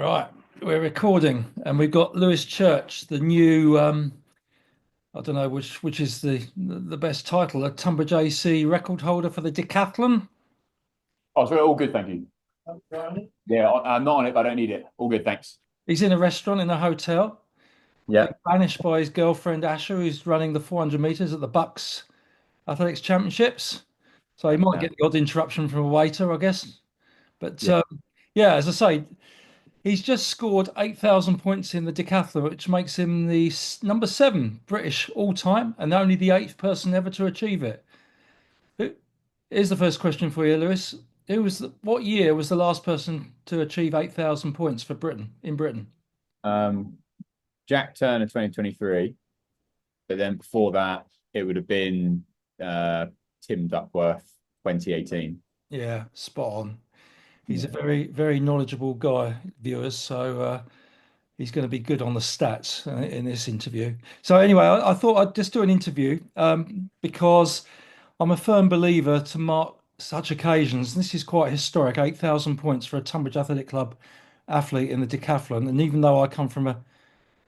Right, we're recording, and we've got Lewis Church, the new I don't know which is the best title, a Tonbridge AC record holder for the Decathlon. Oh, sorry, all good, thank you. Yeah, I'm not on it, but I don't need it. All good, thanks. He's in a restaurant in a hotel, being Yeah, banished by his girlfriend Asher, who's running the 400 meters at the Bucks Athletics Championships. So he might yeah, get the odd interruption from a waiter, I guess. But yeah. yeah, as I say, he's just scored 8,000 points in the decathlon, which makes him the number seven British all time and only the eighth person ever to achieve it. Here's the first question for you, Lewis. What year was the last person to achieve 8,000 points for Britain in Britain? Um, Jack Turner 2023, but then before that, it would have been uh, Tim Duckworth 2018. Yeah, spot on. He's a Yeah. very knowledgeable guy, viewers. So he's going to be good on the stats in this interview. So anyway, I thought I'd just do an interview because I'm a firm believer to mark such occasions. This is quite historic, 8,000 points for a Tunbridge Athletic Club athlete in the decathlon. And even though I come from a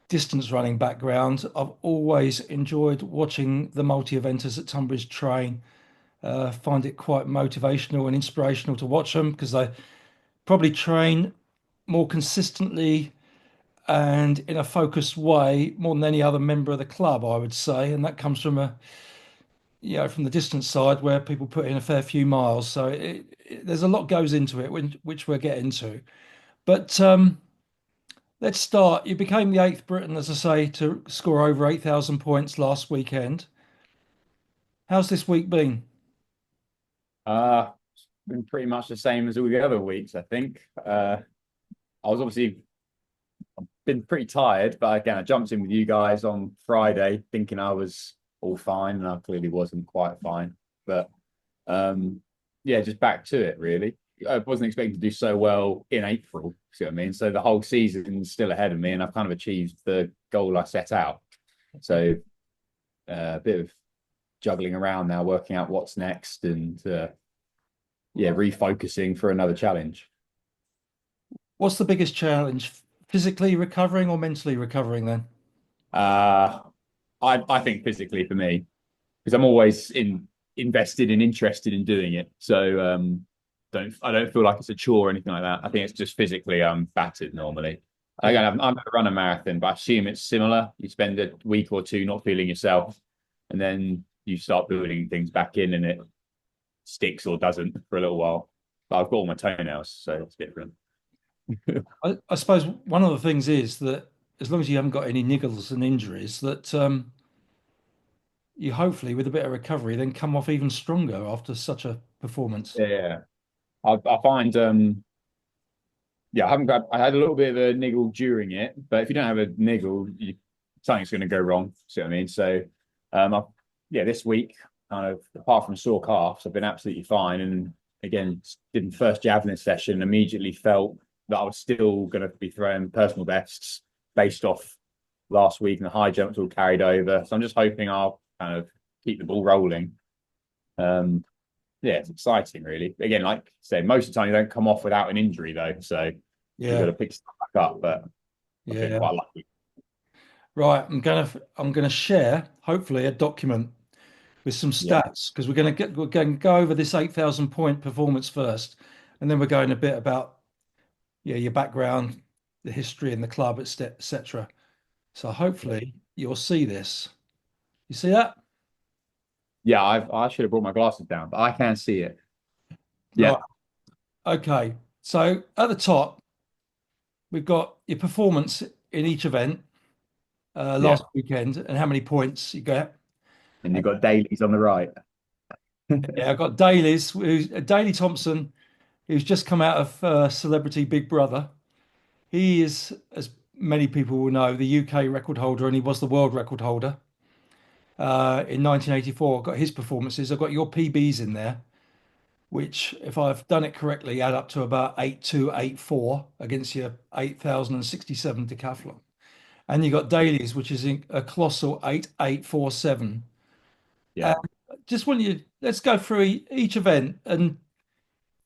distance running background, I've always enjoyed watching the multi-eventers at Tunbridge train. Find it quite motivational and inspirational to watch them because they probably train more consistently and in a focused way more than any other member of the club, I would say. And that comes from from the distance side where people put in a fair few miles. So there's a lot goes into it, which we'll get into. But let's start. You became the eighth Briton, as I say, to score over 8,000 points last weekend. How's this week been? It's been pretty much the same as all the other weeks, I think. I was obviously been pretty tired, but again, I jumped in with you guys on Friday thinking I was all fine, and I clearly wasn't quite fine. But um, yeah, just back to it really. I wasn't expecting to do so well in April. See what I mean? So the whole season's still ahead of me, and I've kind of achieved the goal I set out. So a bit of juggling around now, working out what's next, and yeah, refocusing for another challenge. What's the biggest challenge? Physically recovering or mentally recovering then? Uh, I think physically for me, because I'm always invested and interested in doing it. So I don't feel like it's a chore or anything like that. I think it's just physically I'm battered normally. Yeah. Again, I've never run a marathon, but I assume it's similar. You spend a week or two not feeling yourself, and then you start building things back in, and it sticks or doesn't for a little while. But I've got all my toenails, so it's different. I suppose one of the things is that as long as you haven't got any niggles and injuries, that you hopefully, with a bit of recovery, then come off even stronger after such a performance. Yeah, I find yeah, I haven't got. I had a little bit of a niggle during it, but if you don't have a niggle, something's going to go wrong. See what I mean? So, I, yeah, this week, kind of apart from sore calves, I've been absolutely fine. And again, did the first javelin session, immediately felt that I was still going to be throwing personal bests based off last week, and the high jumps all carried over. So I'm just hoping I'll kind of keep the ball rolling. Um, yeah, it's exciting, really. Again, like I say, most of the time you don't come off without an injury, though. So you've got Yeah, to pick stuff back up. But I've been yeah. quite lucky. Right. I'm gonna share hopefully a document with some Yeah, stats because we're going to go over this 8,000 point performance first, and then we're going a bit about your background, the history in the club, etc. So yeah, hopefully you'll see this. You see that? yeah. I should have brought my glasses down, but I can see it. Right. Yeah, Okay. So at the top, we've got your performance in each event yeah. last weekend and how many points you get. And you've got dailies on the right. Yeah, I've got Daley Thompson, who's just come out of Celebrity Big Brother. He is, as many people will know, the UK record holder, and he was the world record holder in 1984. I've got his performances. I've got your PBs in there, which, if I've done it correctly, add up to about 8,284 against your 8,067 decathlon. And you got dailies, which is a colossal 8,847. Yeah, Just want you, let's go through each event and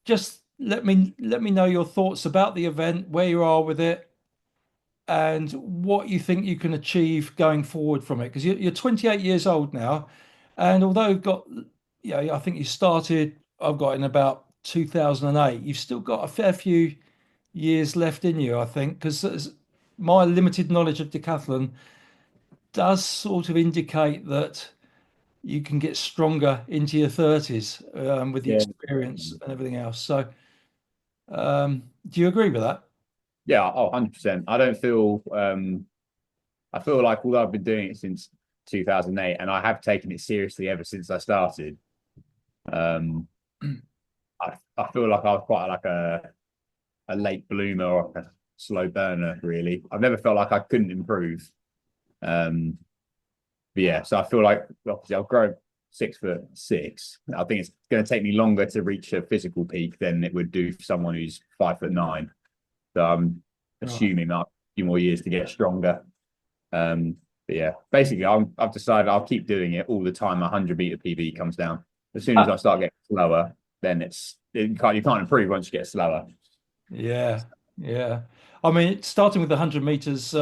just let me know your thoughts about the event, where you are with it, and what you think you can achieve going forward from it. Because you're 28 years old now, and although you've got, I think you started, I've got in about 2008. You've still got a fair few years left in you, I think, because my limited knowledge of decathlon does sort of indicate that you can get stronger into your 30s with the Yeah. experience and everything else. So, do you agree with that? Yeah, 100%. I don't feel I feel like although I've been doing it since 2008 and I have taken it seriously ever since I started, um, I feel like I was quite like a late bloomer or a slow burner, really. I've never felt like I couldn't improve. Um, but yeah, so I feel like obviously I've grown 6'6". I think it's going to take me longer to reach a physical peak than it would do for someone who's 5'9". So I'm Right. assuming that a few more years to get stronger. But yeah, basically, I've decided I'll keep doing it all the time. 100-meter PB comes down. As soon as I start getting slower, then you can't improve once you get slower. Yeah, yeah. I mean, starting with the 100 meters,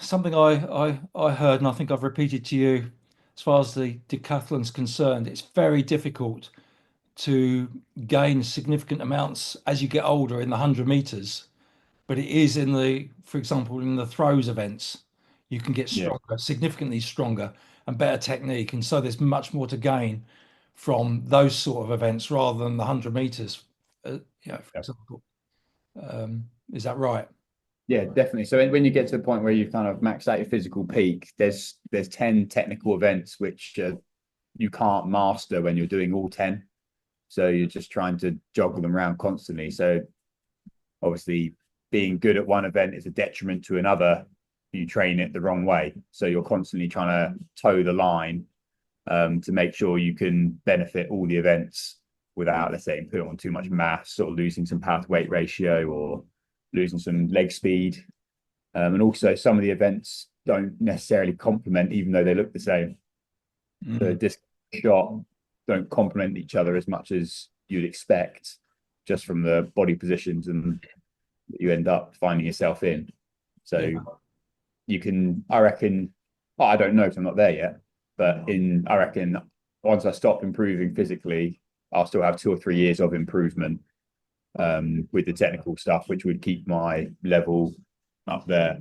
something I heard, and I think I've repeated to you, as far as the decathlon's concerned, it's very difficult to gain significant amounts as you get older in the 100 meters. But it is in for example, in the throws events, you can get Yeah, stronger, significantly stronger and better technique. And so there's much more to gain from those sort of events rather than the 100 meters, for yeah, example. Is that right? yeah, definitely. So when you get to the point where you've kind of maxed out your physical peak, there's 10 technical events which you can't master when you're doing all 10. So you're just trying to juggle them around constantly. So obviously, being good at one event is a detriment to another. You train it the wrong way. So you're constantly trying to toe the line to make sure you can benefit all the events without, let's say, putting on too much mass, sort of losing some power to weight ratio or losing some leg speed. And also, some of the events don't necessarily complement, even though they look the same. The Mm, disc shot don't complement each other as much as you'd expect just from the body positions and you end up finding yourself in. yeah. So you can, I reckon, well, I don't know because I'm not there yet, but I reckon once I stop improving physically, I'll still have 2 or 3 years of improvement with the technical stuff, which would keep my level up there.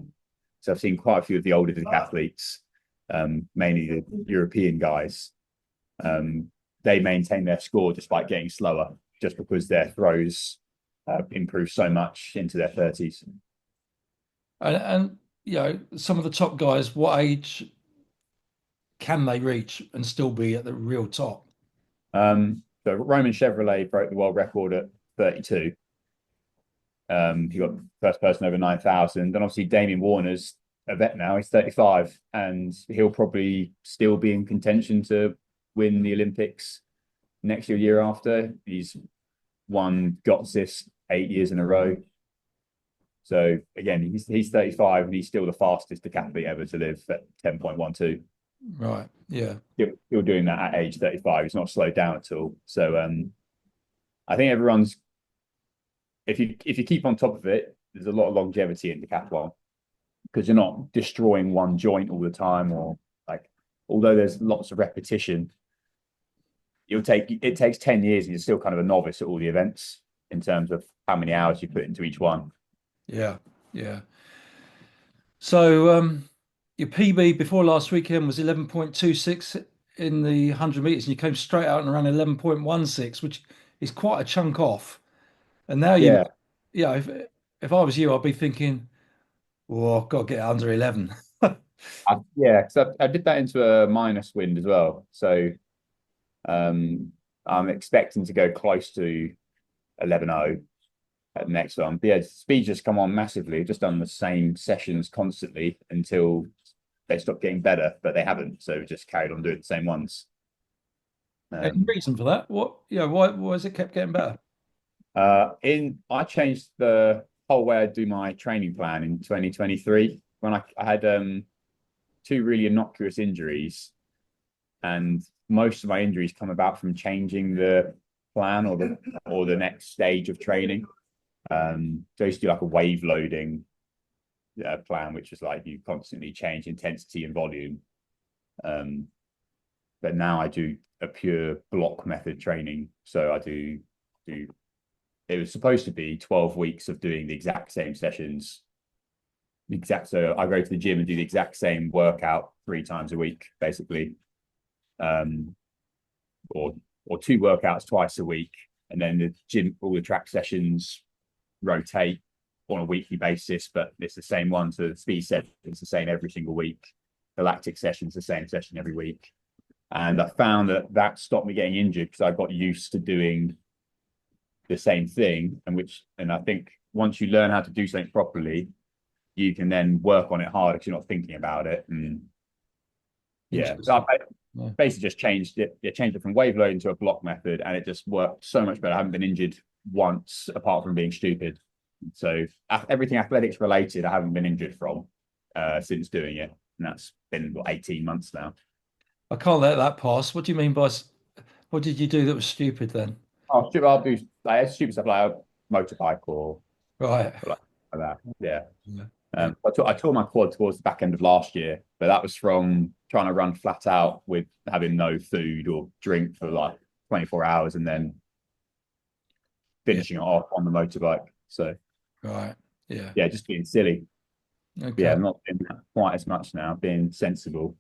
So I've seen quite a few of the older athletes, mainly the European guys. They maintain their score despite getting slower, just because their throws improve so much into their 30s. And some of the top guys, what age can they reach and still be at the real top? So Roman Chevrolet broke the world record at 32. He got first person over 9,000. And obviously, Damien Warner's a vet now. He's 35, and he'll probably still be in contention to win the Olympics next year after. He's won Gotsis 8 years in a row. So again, he's 35 and he's still the fastest decathlete ever to live at 10.12. Right. Yeah. Still doing that at age 35. He's not slowed down at all. So I think everyone's if you keep on top of it, there's a lot of longevity in decathlon because you're not destroying one joint all the time or like although there's lots of repetition, it takes 10 years and you're still kind of a novice at all the events in terms of how many hours you put into each one. Yeah. Yeah. So your PB before last weekend was 11.26 in the 100 meters, and you came straight out and around 11.16, which is quite a chunk off. And now Yeah. if I was you, I'd be thinking, "Oh, I've got to get under 11." Yeah, because I did that into a minus wind as well. So um, I'm expecting to go close to 11.0 at the next one. But yeah, speed just come on massively. Just done the same sessions constantly until they stopped getting better, but they haven't. So we just carried on doing the same ones. Any Um, reason for that? Why has it kept getting better? I changed the whole way I do my training plan in 2023 when I had two really innocuous injuries, and most of my injuries come about from changing the plan or the next stage of training. So I used to do like a wave loading plan, which is like you constantly change intensity and volume. Um, but now I do a pure block method training. So I do it was supposed to be 12 weeks of doing the exact same sessions. So I go to the gym and do the exact same workout 3 times a week, basically. Um, or or 2 workouts twice a week. And then the gym, all the track sessions rotate on a weekly basis, but it's the same one. So the speed set is the same every single week. The lactic session is the same session every week. And I found that stopped me getting injured because I got used to doing the same thing. And I think once you learn how to do something properly, you can then work on it hard because you're not thinking about it. And yeah, so Interesting. I Yeah. basically just changed it. Yeah, changed it from wave loading to a block method, and it just worked so much better. I haven't been injured once, apart from being stupid. So everything athletics related, I haven't been injured from since doing it, and that's been 18 months now. I can't let that pass. What do you mean by what did you do that was stupid then? I'll do like stupid stuff like a motorbike Right. or like that. Yeah. Yeah. Yeah. I tore my quad towards the back end of last year, but that was from trying to run flat out with having no food or drink for like 24 hours and then Yeah. finishing it off on the motorbike. So Right. Yeah. yeah, just being silly. Yeah, Okay. not doing that quite as much now, being sensible.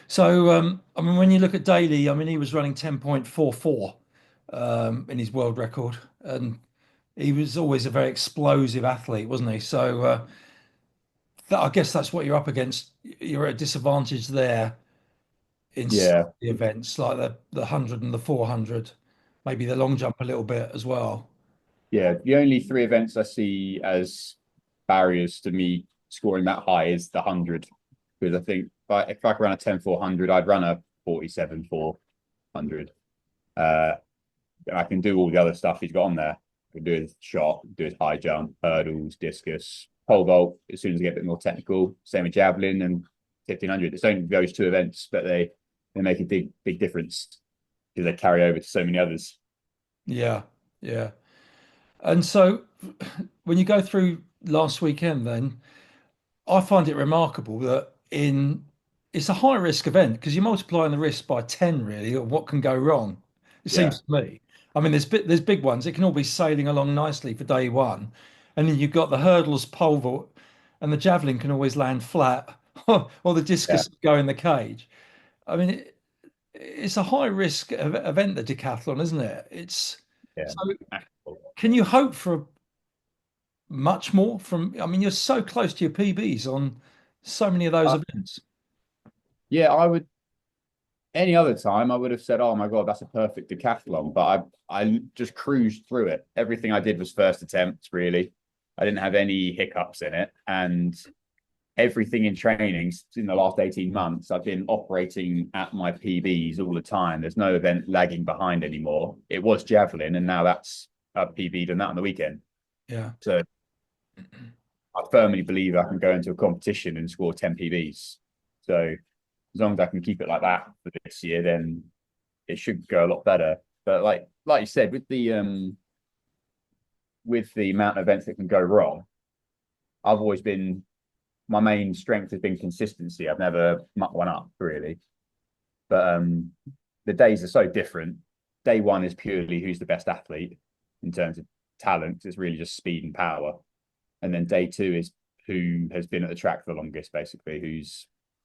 So, I mean, when you look at Daly, I mean, he was running 10.44 in his world record, and he was always a very explosive athlete, wasn't he? So, I guess that's what you're up against. You're at a disadvantage there in some Yeah, of the events, like the 100 and the 400, maybe the long jump a little bit as well. yeah. The only 3 events I see as barriers to me scoring that high is the 100. Because I think if I could run a 10-400, I'd run a 47-400. Uh, and I can do all the other stuff he's got on there. I can do his shot, do his high jump, hurdles, discus, pole vault. As soon as I get a bit more technical, same with javelin and 1500. It's only those 2 events, but they make a big difference because they carry over to so many others. Yeah, yeah. And so when you go through last weekend, then I find it remarkable that in it's a high risk event because you're multiplying the risk by 10 really of what can go wrong. It Yeah, seems to me. I mean, there's big ones. It can all be sailing along nicely for day one. And then you've got the hurdles, pole vault, and the javelin can always land flat or the yeah, discus go in the cage. I mean, it's a high risk event, the decathlon, isn't it? It's yeah. so can you hope for much more from, I mean, you're so close to your PBs on so many of those Uh, events. yeah, I would any other time I would have said, "Oh my God, that's a perfect decathlon." But I just cruised through it. Everything I did was first attempt, really. I didn't have any hiccups in it, and everything in training in the last 18 months, I've been operating at my PBs all the time. There's no event lagging behind anymore. It was javelin, and now that's a PB done that on the weekend. Yeah. So I firmly believe I can go into a competition and score 10 PBs. So as long as I can keep it like that for this year, then it should go a lot better. But like you said, with the amount of events that can go wrong, I've always been my main strength has been consistency. I've never mucked one up really. But the days are so different. Day one is purely who's the best athlete in terms of talent. It's really just speed and power. And then day two is who has been at the track for the longest, basically,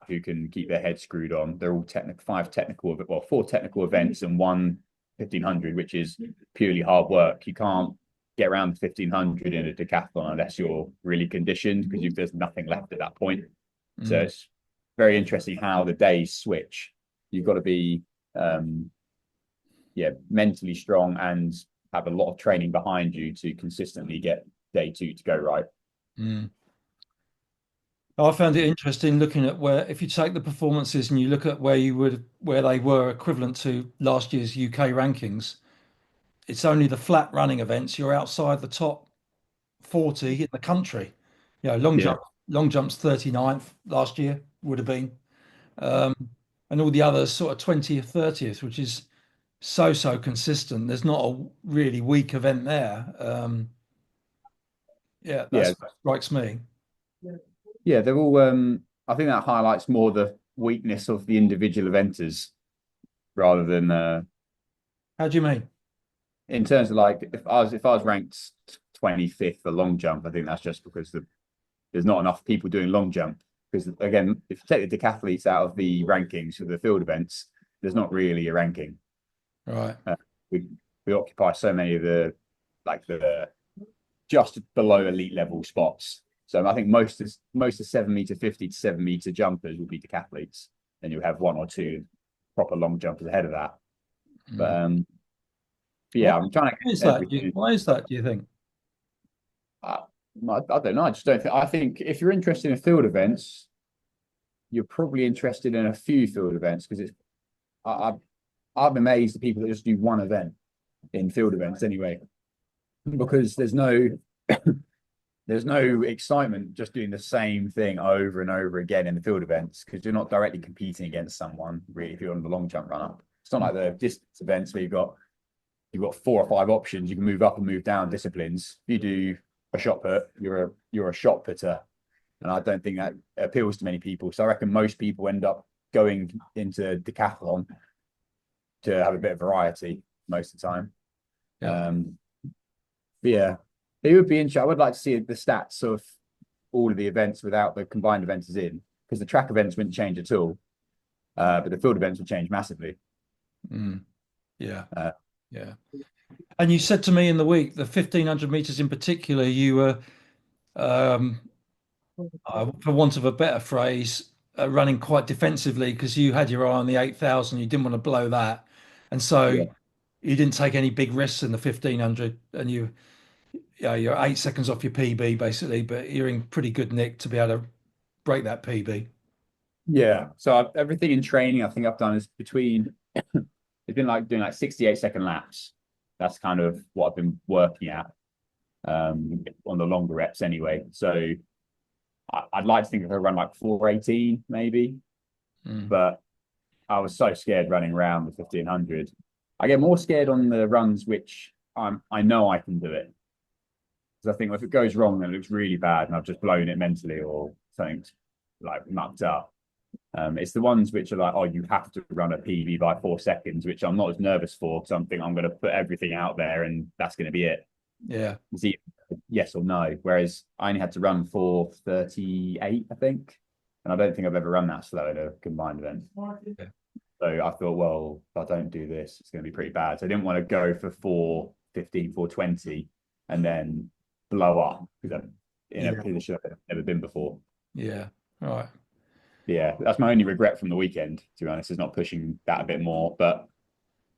who can keep their head screwed on. They're all technical, 5 technical, well, 4 technical events and one 1500, which is purely hard work. You can't get around the 1500 in a decathlon unless you're really conditioned because there's nothing left at that point. So Mm, it's very interesting how the days switch. You've got to be, yeah, mentally strong and have a lot of training behind you to consistently get day two to go right. mm. I found it interesting looking at where, if you take the performances and you look at where they were equivalent to last year's UK rankings, it's only the flat running events. You're outside the top 40 in the country. You know, Yeah, long jumps 39th last year would have been. Um, and all the others sort of 20th, 30th, which is so consistent. There's not a really weak event there. Yeah, Yeah, that's what strikes me. yeah, they're all. I think that highlights more the weakness of the individual eventers rather than How do you mean? in terms of like if I was ranked 25th for long jump. I think that's just because there's not enough people doing long jump. Because again, if you take the decathletes out of the rankings for the field events, there's not really a ranking. Right. Uh, we we occupy so many of the just below elite level spots. So I think most of 7 meter 50 to 7 meter jumpers will be decathletes. Then you'll have one or two proper long jumpers ahead of that. But Mm. Why yeah, I'm trying to is get that? everything. Why is that, do you think? I, I don't know. I just don't think. I think if you're interested in field events, you're probably interested in a few field events because it's. I'm amazed at people that just do one event in field events anyway, because there's no excitement just doing the same thing over and over again in the field events because you're not directly competing against someone really if you're on the long jump run up. It's not like the distance events where you've got 4 or 5 options. You can move up and move down disciplines. If you do a shot put, you're a shot putter, and I don't think that appeals to many people. So I reckon most people end up going into decathlon to have a bit of variety most of the time. Yeah. Um, but yeah, it would be interesting. I would like to see the stats of all of the events without the combined events is in, because the track events wouldn't change at all, but the field events would change massively. Mm. Yeah. Uh, Yeah. And you said to me in the week, the 1500 meters in particular, you were, um, for want of a better phrase, running quite defensively because you had your eye on the 8000. You didn't want to blow that. And so yeah, you didn't take any big risks in the 1500 and you're 8 seconds off your PB basically, but you're in pretty good nick to be able to break that PB. yeah. So everything in training I think I've done is between. It's been like doing like 68-second laps. That's kind of what I've been working at on the longer reps anyway. So I'd like to think if I run like 418 maybe, Mm. but I was so scared running around the 1500. I get more scared on the runs which I know I can do it. Because I think if it goes wrong, then it looks really bad and I've just blown it mentally or something's like mucked up. It's the ones which are like, oh, you have to run a PB by 4 seconds, which I'm not as nervous for because I'm going to put everything out there and that's going to be it. Yeah. See yes or no. Whereas I only had to run for 38, I think. And I don't think I've ever run that slow in a combined event. Yeah. So I thought, well, if I don't do this, it's going to be pretty bad. So I didn't want to go for 415, 420 and then blow up because I'm in a Yeah. position I've never been before. Yeah. Right. Yeah, that's my only regret from the weekend, to be honest, is not pushing that a bit more. But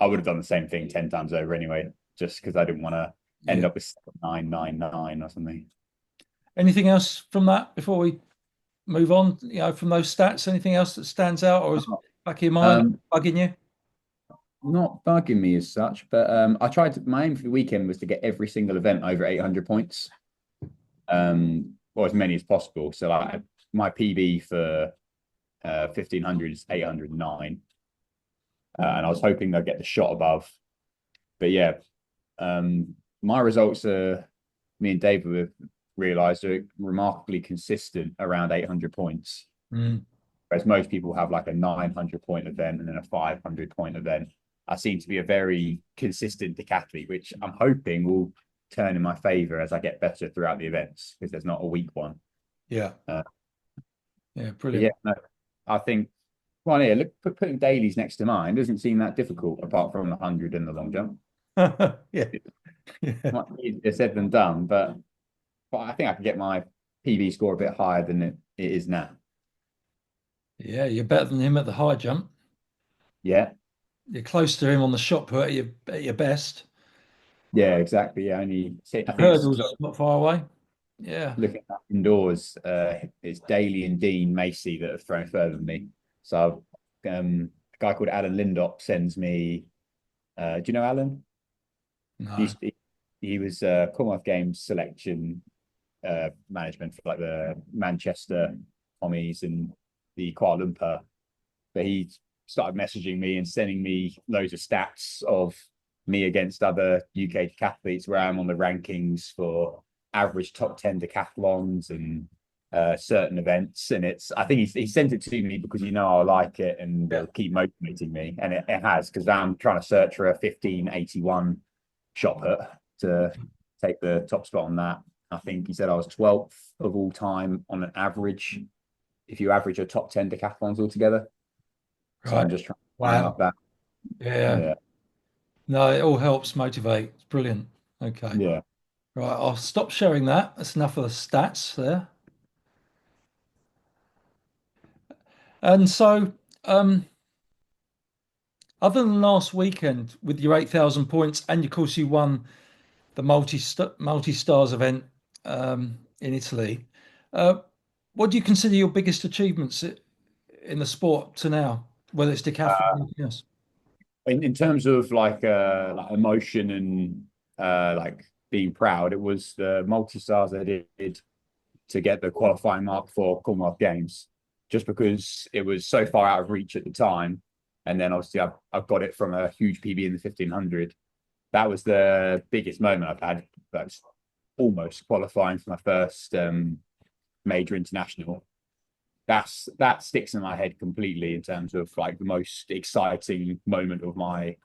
I would have done the same thing 10 times over anyway, just because I didn't want to end Yeah. up with 999 or something. Anything else from that before we move on? From those stats, anything else that stands out or is back of your mind Um, bugging you? Not bugging me as such, but I tried to. My aim for the weekend was to get every single event over 800 points, or as many as possible. So like my PB for 1500 is 809, and I was hoping they'll get the shot above. But yeah, my results are. Me and David have realised are remarkably consistent around 800 points. Mm. Whereas most people have like a 900 point event and then a 500 point event. I seem to be a very consistent decathlete, which I'm hoping will turn in my favor as I get better throughout the events because there's not a weak one. Yeah. Uh, Yeah. but yeah, Brilliant. no, I think well, yeah, look, putting dailies next to mine doesn't seem that difficult apart from the 100 and the long jump. Yeah. It's Yeah. much easier said than done, but I think I can get my PB score a bit higher than it is now. Yeah. You're better than him at the high jump. Yeah, You're close to him on the shot put at your best. yeah, exactly. Yeah, only I think it's Hurdles not far away. Yeah. looking at indoors, it's Daly and Dean Macy that have thrown further than me. So a guy called Alan Lindop sends me. Do you know Alan? No. He was Commonwealth Games selection management for like the Manchester Tommies and the Kuala Lumpur. But he started messaging me and sending me loads of stats of me against other UK decathletes where I'm on the rankings for average top 10 decathlons and certain events. And I think he sent it to me because I like it and Yeah. it'll keep motivating me. And it has, because I'm trying to search for a 1581 shot put to take the top spot on that. I think he said I was 12th of all time on an average, if you average your top 10 decathlons altogether. So Right. I'm just trying to climb Wow. up that. Yeah. Yeah. No, it all helps motivate. It's brilliant. Okay. Yeah. Right. I'll stop sharing that. That's enough of the stats there. And so, um, other than last weekend with your 8,000 points, and of course you won the multi stars event in Italy. Uh, what do you consider your biggest achievements in the sport to now, whether it's decathlon or anything else? In terms of like emotion and like being proud, it was the multi stars I did to get the qualifying mark for Commonwealth Games, just because it was so far out of reach at the time. And then obviously I've got it from a huge PB in the 1500. That was the biggest moment I've had. That's almost qualifying for my first major international. That sticks in my head completely in terms of like the most exciting moment of my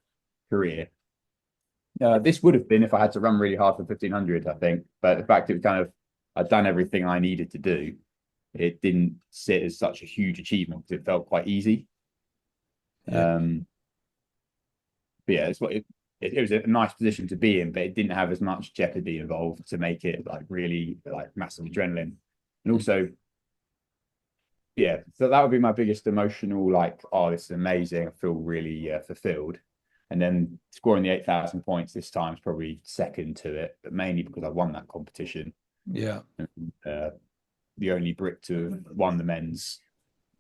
career. This would have been if I had to run really hard for 1500, I think. But the fact it was kind of I'd done everything I needed to do, it didn't sit as such a huge achievement because it felt quite easy. Yeah, Um, but yeah, it was a nice position to be in, but it didn't have as much jeopardy involved to make it like really like massive adrenaline. And also, yeah, so that would be my biggest emotional, like, oh, this is amazing. I feel really fulfilled. And then scoring the 8,000 points this time is probably second to it, but mainly because I won that competition. yeah, And, the only Brit to have won the men's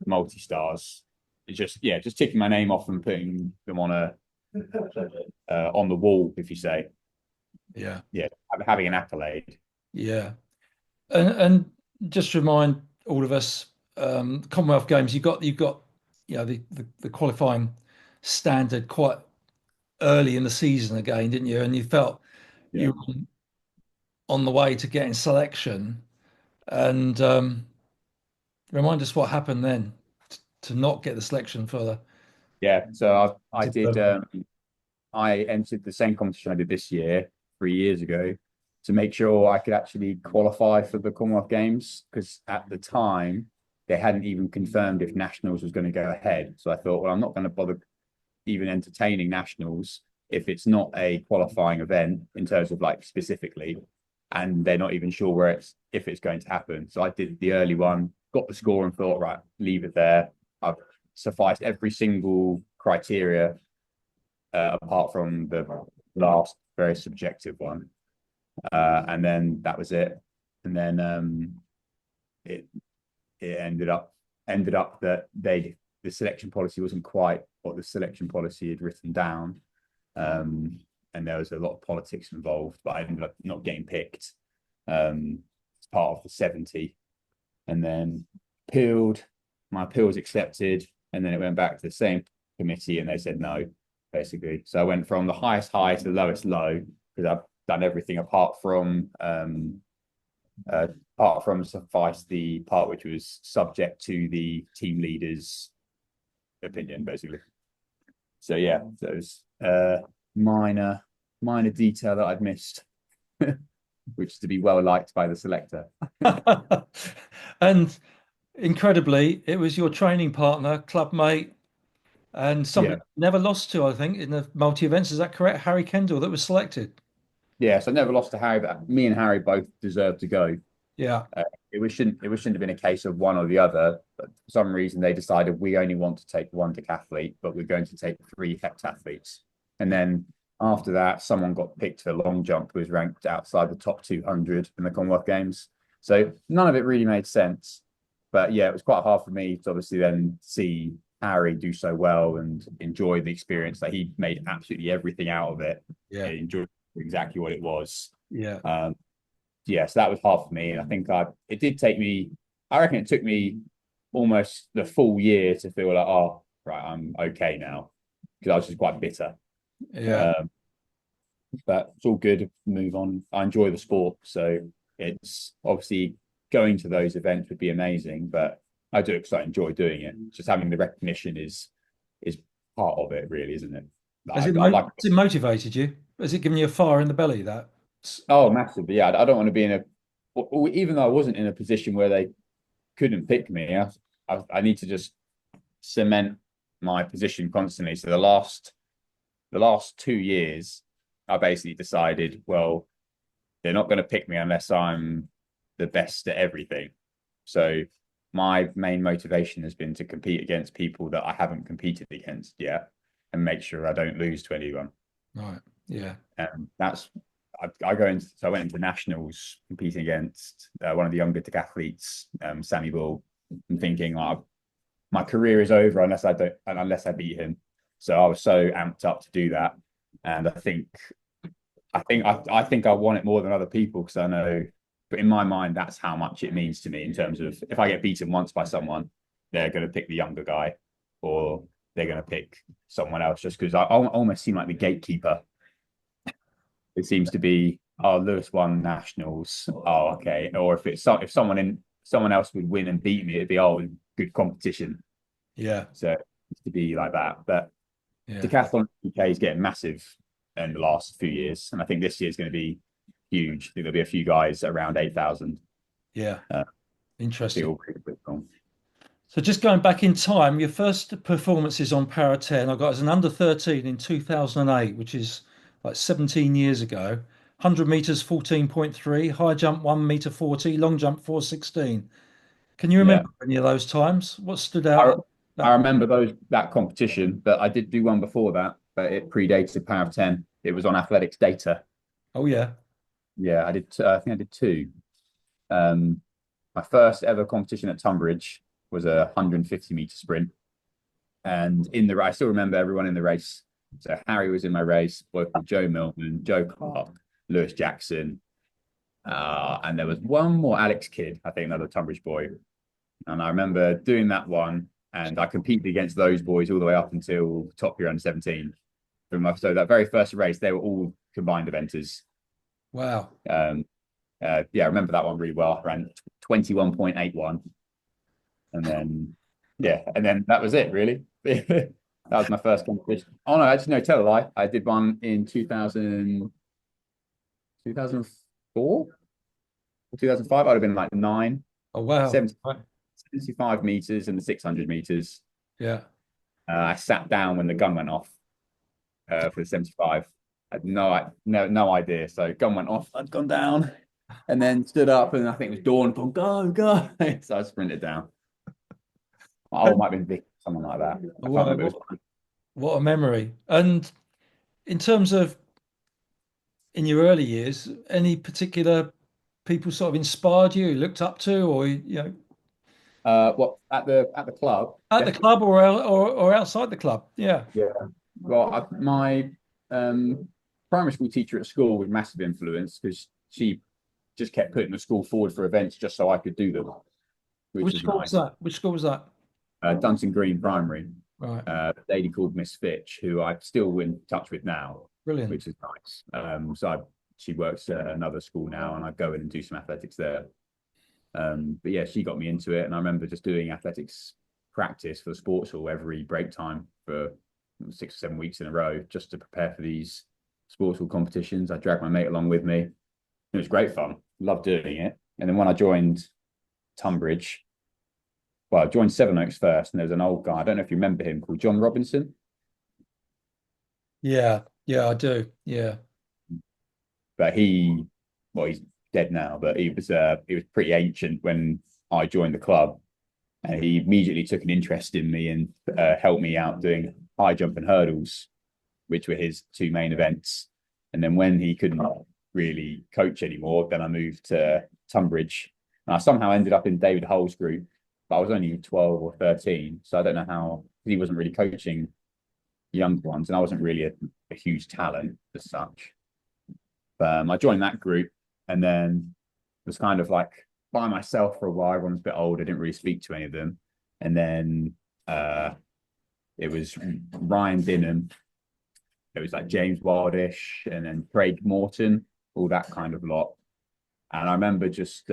multi stars. It's just ticking my name off and putting them on the wall, if you say, yeah, yeah, having an accolade. yeah. And just remind all of us, Commonwealth Games, you've got the qualifying standard quite early in the season again, didn't you? And you felt Yeah, you were on the way to getting selection. And remind us what happened then to not get the selection for the. yeah. So I did. I entered the same competition I did this year, 3 years ago, to make sure I could actually qualify for the Commonwealth Games because at the time they hadn't even confirmed if nationals was going to go ahead. So I thought, well, I'm not going to bother even entertaining nationals if it's not a qualifying event in terms of like specifically, and they're not even sure where if it's going to happen. So I did the early one, got the score, and thought, right, leave it there. I've sufficed every single criteria apart from the last very subjective one, and then that was it. And then it it ended up that the selection policy wasn't quite what the selection policy had written down, and there was a lot of politics involved. But I ended up not getting picked as part of the 70, and then appealed. My appeal was accepted, and then it went back to the same committee, and they said no, basically. So I went from the highest high to the lowest low because I've done everything apart from suffice the part which was subject to the team leader's opinion, basically. So yeah, those minor detail that I'd missed, which is to be well liked by the selector. And incredibly, it was your training partner, club mate, and somebody Yeah, never lost to, I think, in the multi events. Is that correct? Harry Kendall that was selected. yeah. So I never lost to Harry, but me and Harry both deserved to go. Yeah, It shouldn't have been a case of one or the other. But for some reason, they decided we only want to take one decathlete, but we're going to take three heptathletes. And then after that, someone got picked for long jump who was ranked outside the top 200 in the Commonwealth Games. So none of it really made sense. But yeah, it was quite hard for me to obviously then see Harry do so well and enjoy the experience. That he made absolutely everything out of it. yeah, He enjoyed exactly what it was. yeah, Um, yeah, so that was hard for me. And I think it did take me, I reckon it took me almost the full year to feel like, oh, right, I'm okay now, because I was just quite bitter. Yeah. Um, but it's all good. Move on. I enjoy the sport, so it's obviously going to those events would be amazing, but I do because I enjoy doing it. Just having the recognition is part of it, really, isn't it? I like. Has it motivated you? Has it given you a fire in the belly that? Oh, massively. Yeah, I don't want to be in a. Even though I wasn't in a position where they couldn't pick me, I need to just cement my position constantly. So the last 2 years, I basically decided, well, they're not going to pick me unless I'm the best at everything. So my main motivation has been to compete against people that I haven't competed against yet and make sure I don't lose to anyone. Right. Yeah. And that's I go into so I went into nationals competing against one of the younger decathletes, Sammy Bull, and thinking like my career is over unless I beat him. So I was so amped up to do that, and I think I want it more than other people because I know, but in my mind, that's how much it means to me in terms of if I get beaten once by someone, they're going to pick the younger guy, or they're going to pick someone else just because I almost seem like the gatekeeper. It seems to be, oh, Lewis won nationals. Oh, okay. Or if someone else would win and beat me, it'd be good competition. Yeah. So it used to be like that. But Yeah. Decathlon UK is getting massive in the last few years, and I think this year is going to be huge. I think there'll be a few guys around 8,000. Yeah. Uh, Interesting. Feel pretty quick on. So just going back in time, your first performances on Para 10, I got as an under 13 in 2008, which is like 17 years ago. 100 meters 14.3, high jump 1 meter 40, long jump 4:16. Can you Yeah, remember any of those times? What stood I out I that? remember that competition, but I did do one before that, but it predated Power of 10. It was on athletics data. Oh yeah. Yeah, I did. I think I did two. Um, my first ever competition at Tonbridge was a 150-meter sprint, and I still remember everyone in the race. So Harry was in my race, boy called Joe Milton, Joe Clark, Lewis Jackson, and there was one more Alex Kidd, I think another Tunbridge boy. And I remember doing that one, and I competed against those boys all the way up until Top Gear Under 17. So that very first race, they were all combined eventers. Wow. Um, yeah, I remember that one really well. I ran 21.81, and then that was it really. That was my first competition. Oh no, actually no, tell a lie. I did one in 2004 or 2005. I'd have been like nine, Oh wow. 70, Right. 75 meters and the 600 meters. Yeah. I sat down when the gun went off for the 75. I had no idea. So gun went off. I'd gone down and then stood up, and I think it was Dawn. Gone, go, go. So I sprinted down. Oh, it might have been Vic, someone like that. I can't What, remember. what, what a memory. And in terms of in your early years, any particular people sort of inspired you, looked up to, or What at the club? at the Definitely. club or outside the club? Yeah. Yeah. Well, my primary school teacher at school was massive influence because she just kept putting the school forward for events just so I could do them, which Which was school was nice. that? Which school was that? Dunton Green Primary, Right. a lady called Miss Fitch, who I'm still in touch with now, Brilliant. which is nice. She works at another school now, and I go in and do some athletics there. But yeah, she got me into it, and I remember just doing athletics practice for the sports hall every break time for 6 or 7 weeks in a row, just to prepare for these sports hall competitions. I dragged my mate along with me. It was great fun. Loved doing it. And then when I joined Tonbridge, well, I joined Sevenoaks first, and there was an old guy. I don't know if you remember him, called John Robinson, Yeah. Yeah, I do. Yeah. but he's dead now, but he was pretty ancient when I joined the club, and he immediately took an interest in me and helped me out doing high jump and hurdles, which were his two main events. And then when he couldn't really coach anymore, then I moved to Tunbridge, and I somehow ended up in David Hull's group, but I was only 12 or 13, so I don't know how he wasn't really coaching young ones, and I wasn't really a huge talent as such. I joined that group, and then was kind of like by myself for a while. Everyone's a bit older, didn't really speak to any of them. And then It was Ryan Dinham. It was like James Wildish and then Craig Morton, all that kind of lot. And I remember just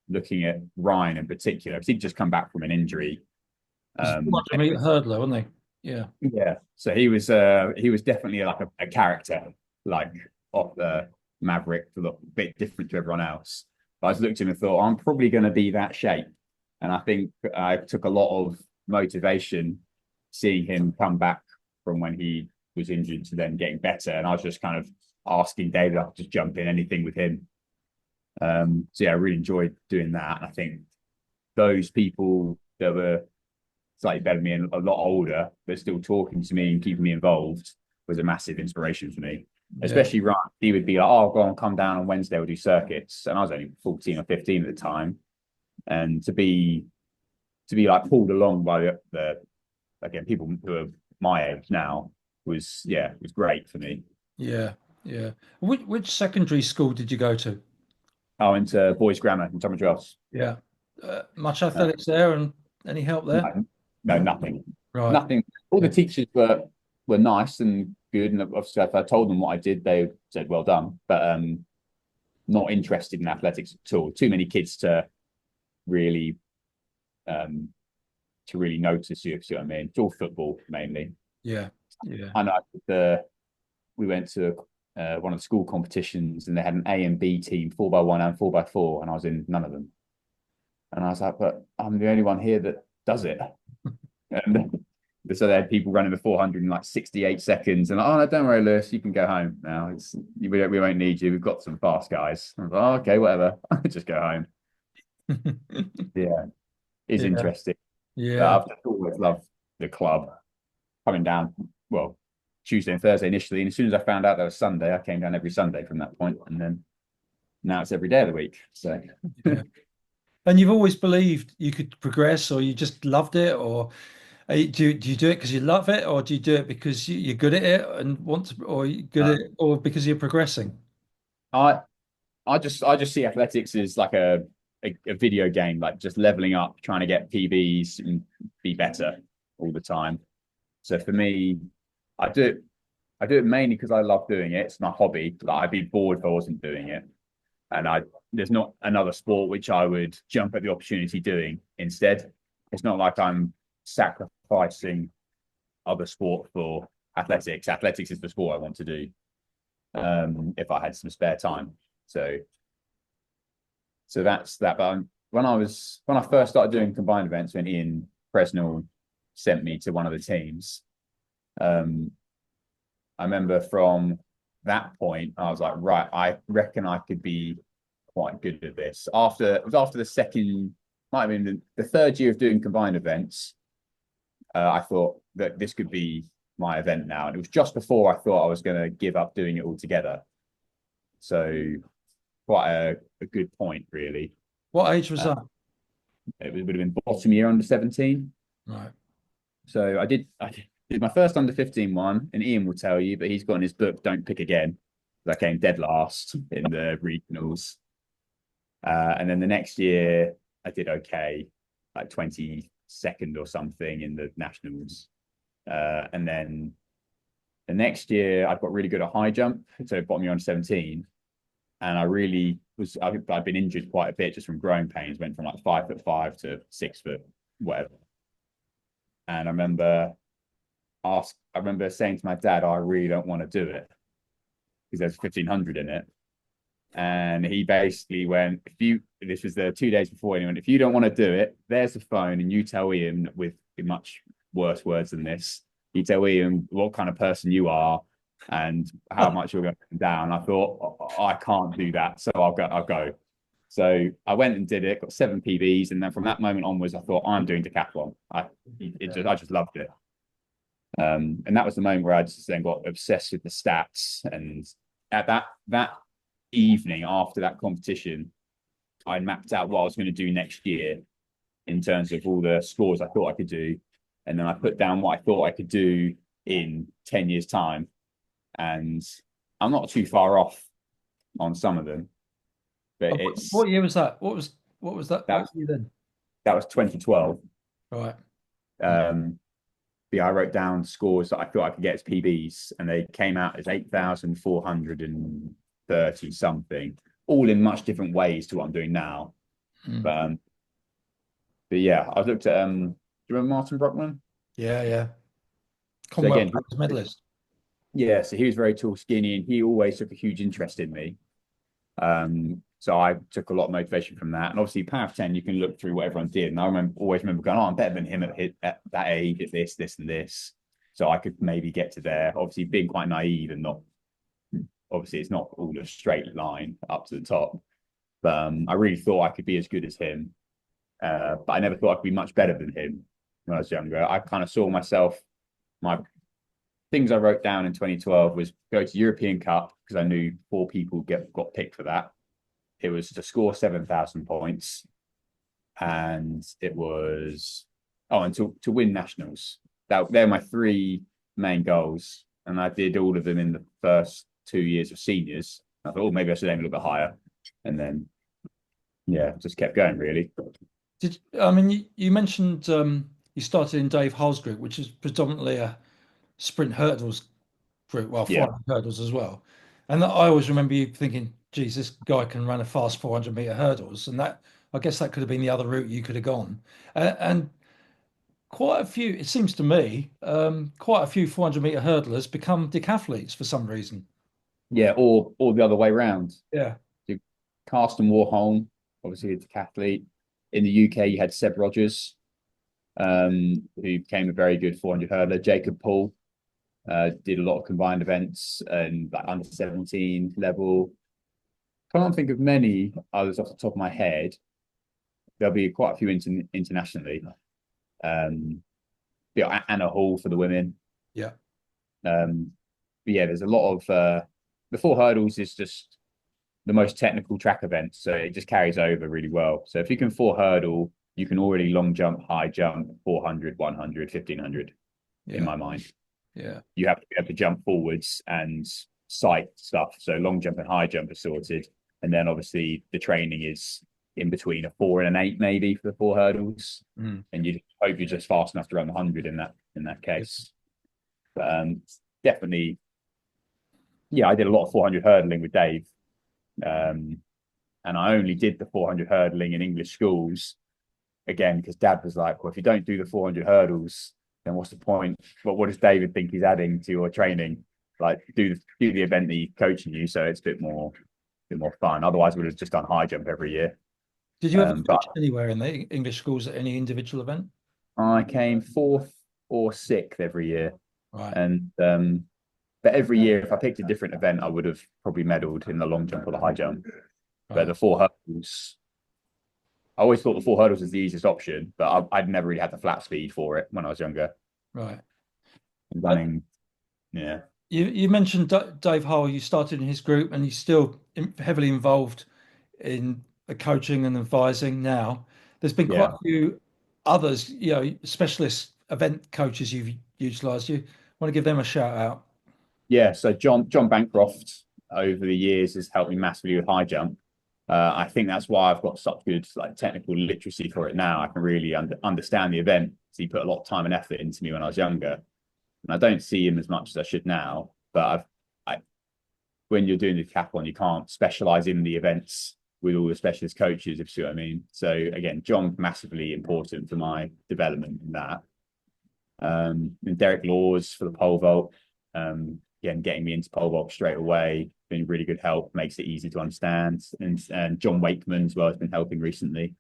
looking at Ryan in particular because he'd just come back from an injury. He's a Um, 200-meter hurdler, wasn't he? Yeah. yeah, so he was definitely like a character, like off the Maverick, to look a bit different to everyone else. But I just looked at him and thought, I'm probably going to be that shape. And I think I took a lot of motivation seeing him come back from when he was injured to then getting better. And I was just kind of asking David, I could just jump in anything with him. So yeah, I really enjoyed doing that. And I think those people that were slightly better than me and a lot older, but still talking to me and keeping me involved was a massive inspiration for me. Yeah. Especially Ryan, he would be like, "Oh, go on, come down on Wednesday, we'll do circuits." And I was only 14 or 15 at the time, and to be like pulled along by the again people who are my age now was was great for me. Yeah. Yeah. Which secondary school did you go to? I went to boys' grammar in Tonbridge. Yeah. Much Uh, athletics there and any help there? no, no, nothing, Right. nothing. All the Yeah. teachers were nice and good, and obviously if I told them what I did, they said well done. But not interested in athletics at all. Too many kids really um, to really notice you. See what I mean? It's all football mainly. Yeah. Yeah. I know we went to one of the school competitions and they had an A and B team, 4x1 and 4x4, and I was in none of them. And I was like, but I'm the only one here that does it. And so they had people running the 400 in like 68 seconds. And like, oh, no, don't worry, Lewis, you can go home now. We won't need you. We've got some fast guys. I was like, oh, okay, whatever. Just go home. Yeah, it's Yeah. interesting. But Yeah. I've just always loved the club coming down. Well, Tuesday and Thursday initially. And as soon as I found out there was Sunday, I came down every Sunday from that point. And then now it's every day of the week. So Yeah. And you've always believed you could progress, or you just loved it, or do you do it because you love it, or do you do it because you're good at it and want to, or you good at uh, it, or because you're progressing? I I just see athletics as like a video game, like just leveling up, trying to get PBs and be better all the time. So for me, I do it I do it mainly because I love doing it. It's my hobby. Like I'd be bored if I wasn't doing it. And I there's not another sport which I would jump at the opportunity doing instead. It's not like I'm sacrificing other sport for athletics. Athletics is the sport I want to do if I had some spare time. So that's that. But when I first started doing combined events, when Ian Presnell sent me to one of the teams, um, I remember from that point I was like, right, I reckon I could be quite good at this. After it was after the second, might have been the third year of doing combined events, I thought that this could be my event now, and it was just before I thought I was going to give up doing it altogether. So quite a good point, really. What age was Uh, that? would have been bottom year under 17. Right. So I did my first under 15 one, and Ian will tell you, but he's got in his book, Don't Pick Again. I came dead last in the regionals. And then the next year, I did okay, like 22nd or something in the nationals. And then the next year, I got really good at high jump. So bottom year under 17. And I really I've been injured quite a bit just from growing pains, went from like 5'5" to 6 foot, whatever. And I remember saying to my dad, oh, I really don't want to do it because there's 1500 in it. And he basically went, this was the 2 days before, and he went, if you don't want to do it, there's the phone, and you tell Ian with much worse words than this. You tell Ian what kind of person you are and how much you're going down. I thought, oh, I can't do that. So I'll go. So I went and did it, got 7 PBs. And then from that moment onwards, I thought I'm doing decathlon. I just loved it. And that was the moment where I just then got obsessed with the stats. And at that evening after that competition, I mapped out what I was going to do next year in terms of all the scores I thought I could do. And then I put down what I thought I could do in 10 years' time. And I'm not too far off on some of them, but What year was that? What was that? What that year then? that was 2012. Right. Um, But yeah, I wrote down scores that I thought I could get as PBs, and they came out as 8,430 something, all in much different ways to what I'm doing now. Mm. But but yeah, I looked at do you remember Martin Brockman? Yeah, yeah. So Commonwealth again, Games medalist. yeah, so he was very tall, skinny, and he always took a huge interest in me. So I took a lot of motivation from that. And obviously, Power of 10, you can look through what everyone did. And I always remember going, oh, I'm better than him at that age, at this, and this. So I could maybe get to there. Obviously, being quite naive and not, obviously, it's not all a straight line up to the top. But I really thought I could be as good as him. But I never thought I could be much better than him when I was younger. I kind of saw myself, my things I wrote down in 2012 was go to European Cup because I knew four people got picked for that. It was to score 7,000 points, and it was and to win nationals. They're my three main goals, and I did all of them in the first 2 years of seniors. I thought, oh, maybe I should aim a little bit higher, and then yeah, just kept going really. I mean, you mentioned you started in Dave Hull's group, which is predominantly a sprint hurdles group, well, Yeah, 400 hurdles as well. And I always remember you thinking, geez, this guy can run a fast 400-meter hurdles. And that, I guess that could have been the other route you could have gone. And quite a few, it seems to me, quite a few 400-meter hurdlers become decathletes for some reason. yeah, or the other way around. Yeah. Carsten Warholm, obviously a decathlete. In the UK, you had Seb Rogers, who became a very good 400 hurdler. Jacob Paul did a lot of combined events and like under 17 level. Can't think of many others off the top of my head. There'll be quite a few internationally. Yeah, Anna Hall for the women. Yeah. But yeah, there's a lot of the four hurdles is just the most technical track event, so it just carries over really well. So if you can four hurdle, you can already long jump, high jump, 400, 100, 1500 in Yeah. my mind. Yeah. You have to be able to jump forwards and sight stuff. So long jump and high jump are sorted. And then obviously the training is in between a 4 and an 8 maybe for the four hurdles. Mm. And you hope you're just fast enough to run the 100 in that case. But definitely, yeah, I did a lot of 400 hurdling with Dave. And I only did the 400 hurdling in English schools again because Dad was like, well, if you don't do the 400 hurdles, then what's the point? What does David think he's adding to your training? Like do the event that he's coaching you, so it's a bit more fun. Otherwise, we would have just done high jump every year. Did you ever But finish anywhere in the English schools at any individual event? I came fourth or sixth every year, Right. and but every year, if I picked a different event, I would have probably medaled in the long jump or the high jump. But Right. the four hurdles, I always thought the four hurdles was the easiest option, but I'd never really had the flat speed for it when I was younger. Right. Uh, Running, yeah, you mentioned Dave Hull. You started in his group, and he's still heavily involved in the coaching and advising now. There's been quite yeah, a few others, specialist event coaches you've utilized. You want to give them a shout out? yeah. So John Bancroft over the years has helped me massively with high jump. I think that's why I've got such good like technical literacy for it now. I can really understand the event. So he put a lot of time and effort into me when I was younger, and I don't see him as much as I should now. But when you're doing the decathlon, you can't specialize in the events with all the specialist coaches, if you see what I mean. So again, John massively important for my development in that. And Derek Laws for the pole vault. Again, getting me into pole vault straight away, been really good help, makes it easy to understand. And John Wakeman as well has been helping recently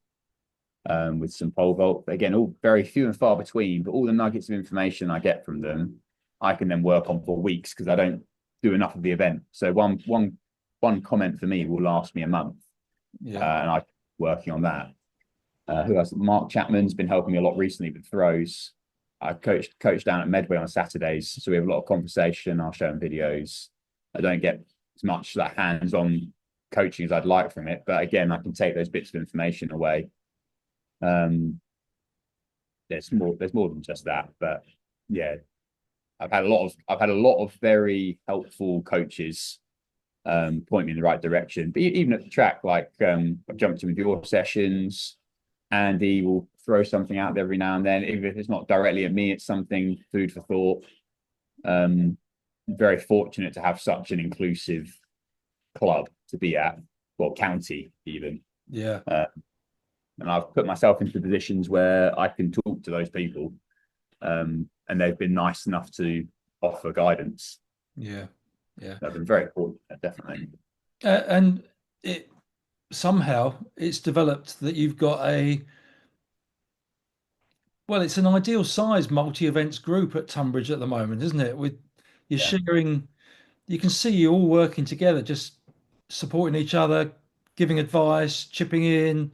with some pole vault. But again, all very few and far between, but all the nuggets of information I get from them, I can then work on for weeks because I don't do enough of the event. So one comment for me will last me a month, Yeah. and I'm working on that. Who else? Mark Chapman's been helping me a lot recently with throws. I coach down at Medway on Saturdays, so we have a lot of conversation. I'll show him videos. I don't get as much like hands-on coaching as I'd like from it, but again, I can take those bits of information away. There's more than just that, but yeah, I've had a lot of very helpful coaches point me in the right direction. But even at the track, like I've jumped in with your sessions, Andy will throw something out there every now and then, even if it's not directly at me, it's something food for thought. Um, Very fortunate to have such an inclusive club to be at, well, county even. Yeah. Uh, and I've put myself into positions where I can talk to those people, and they've been nice enough to offer guidance. Yeah. Yeah. I've been very fortunate, definitely. And it somehow it's developed that you've got well, it's an ideal size multi-events group at Tonbridge at the moment, isn't it? With you're Yeah, sharing, you can see you all working together, just supporting each other, giving advice, chipping in.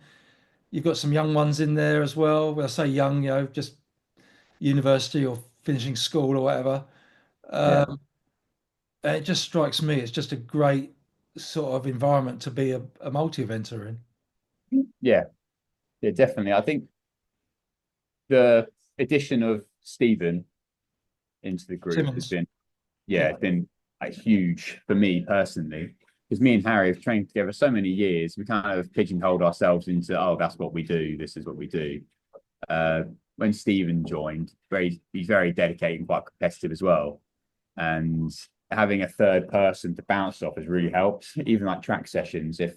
You've got some young ones in there as well. When I say young, just university or finishing school or whatever. yeah, Um, and it just strikes me it's just a great sort of environment to be a multi-eventer in. yeah, yeah, definitely. I think the addition of Stephen into the group has Simmons. been, Yeah. yeah, it's been like huge for me personally. Because me and Harry have trained together so many years, we kind of pigeonholed ourselves into, oh, that's what we do. This is what we do. Uh, when Stephen joined, he's very dedicated and quite competitive as well. And having a third person to bounce off has really helped. Even like track sessions, if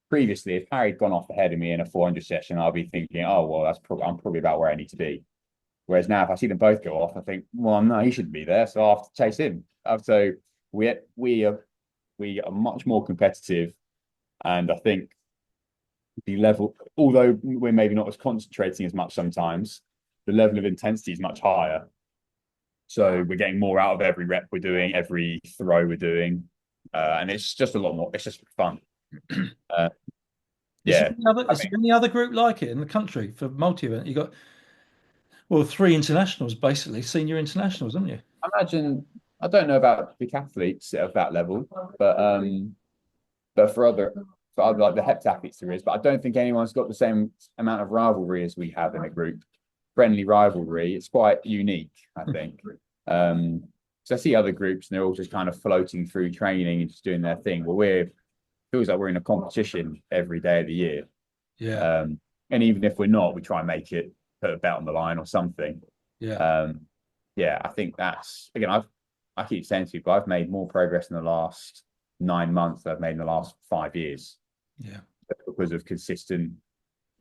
previously, if Harry'd gone off ahead of me in a 400 session, I'll be thinking, oh, well, I'm probably about where I need to be. Whereas now, if I see them both go off, I think, well, no, he shouldn't be there, so I have to chase him. So we we are we are much more competitive, and I think the level, although we're maybe not as concentrating as much sometimes, the level of intensity is much higher. So we're getting more out of every rep we're doing, every throw we're doing, and it's just a lot more. It's just fun. Uh, yeah, I Is mean, there any other group like it in the country for multi-event? You got well three internationals basically, senior internationals, haven't you? I imagine I don't know about decathletes of that level, but for other like the heptathletes there is, but I don't think anyone's got the same amount of rivalry as we have in a group. Friendly rivalry. It's quite unique, I think. So I see other groups and they're all just kind of floating through training and just doing their thing. Well, we're feels like we're in a competition every day of the year. Yeah, Um, and even if we're not, we try and make it, put a bet on the line or something. yeah, Um, yeah, I think that's again. I keep saying to people, I've made more progress in the last 9 months than I've made in the last 5 years yeah, because of consistent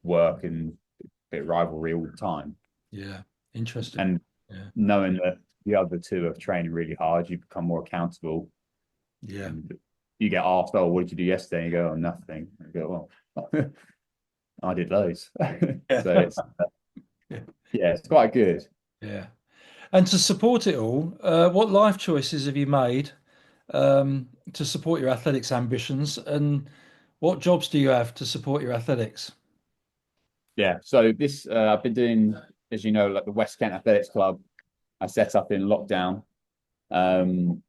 work and bit of rivalry all the time. yeah. Interesting. And Yeah, knowing that the other two are training really hard, you become more accountable. yeah, And you get asked, "Oh, what did you do yesterday?" And you go, "Oh, nothing." And you go, "Well, I did loads." So yeah, it's yeah, it's quite good. yeah. And to support it all, what life choices have you made to support your athletics ambitions, and what jobs do you have to support your athletics? Yeah. So this I've been doing, as you know, like the West Kent Athletics Club. I set up in lockdown um,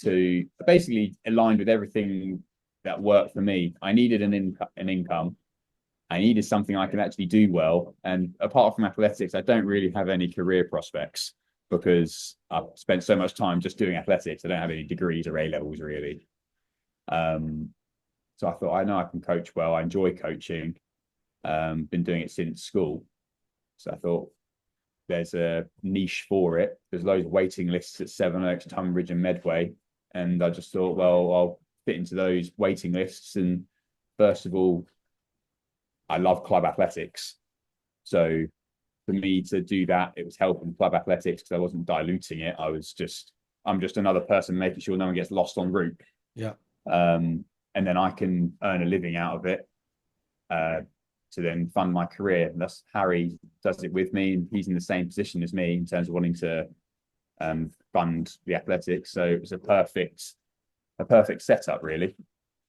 to basically aligned with everything that worked for me. I needed an income. I needed something I can actually do well. And apart from athletics, I don't really have any career prospects because I've spent so much time just doing athletics. I don't have any degrees or A levels really. Um, so I thought I know I can coach well. I enjoy coaching. Been doing it since school. So I thought there's a niche for it. There's loads of waiting lists at Sevenoaks, Tunbridge, and Medway. And I just thought, well, I'll fit into those waiting lists. And first of all, I love club athletics. So for me to do that, it was helping club athletics because I wasn't diluting it. I'm just another person making sure no one gets lost en route. Yeah, Um, and then I can earn a living out of it uh, to then fund my career. And that's Harry does it with me, and he's in the same position as me in terms of wanting to fund the athletics. So it was a perfect setup, really.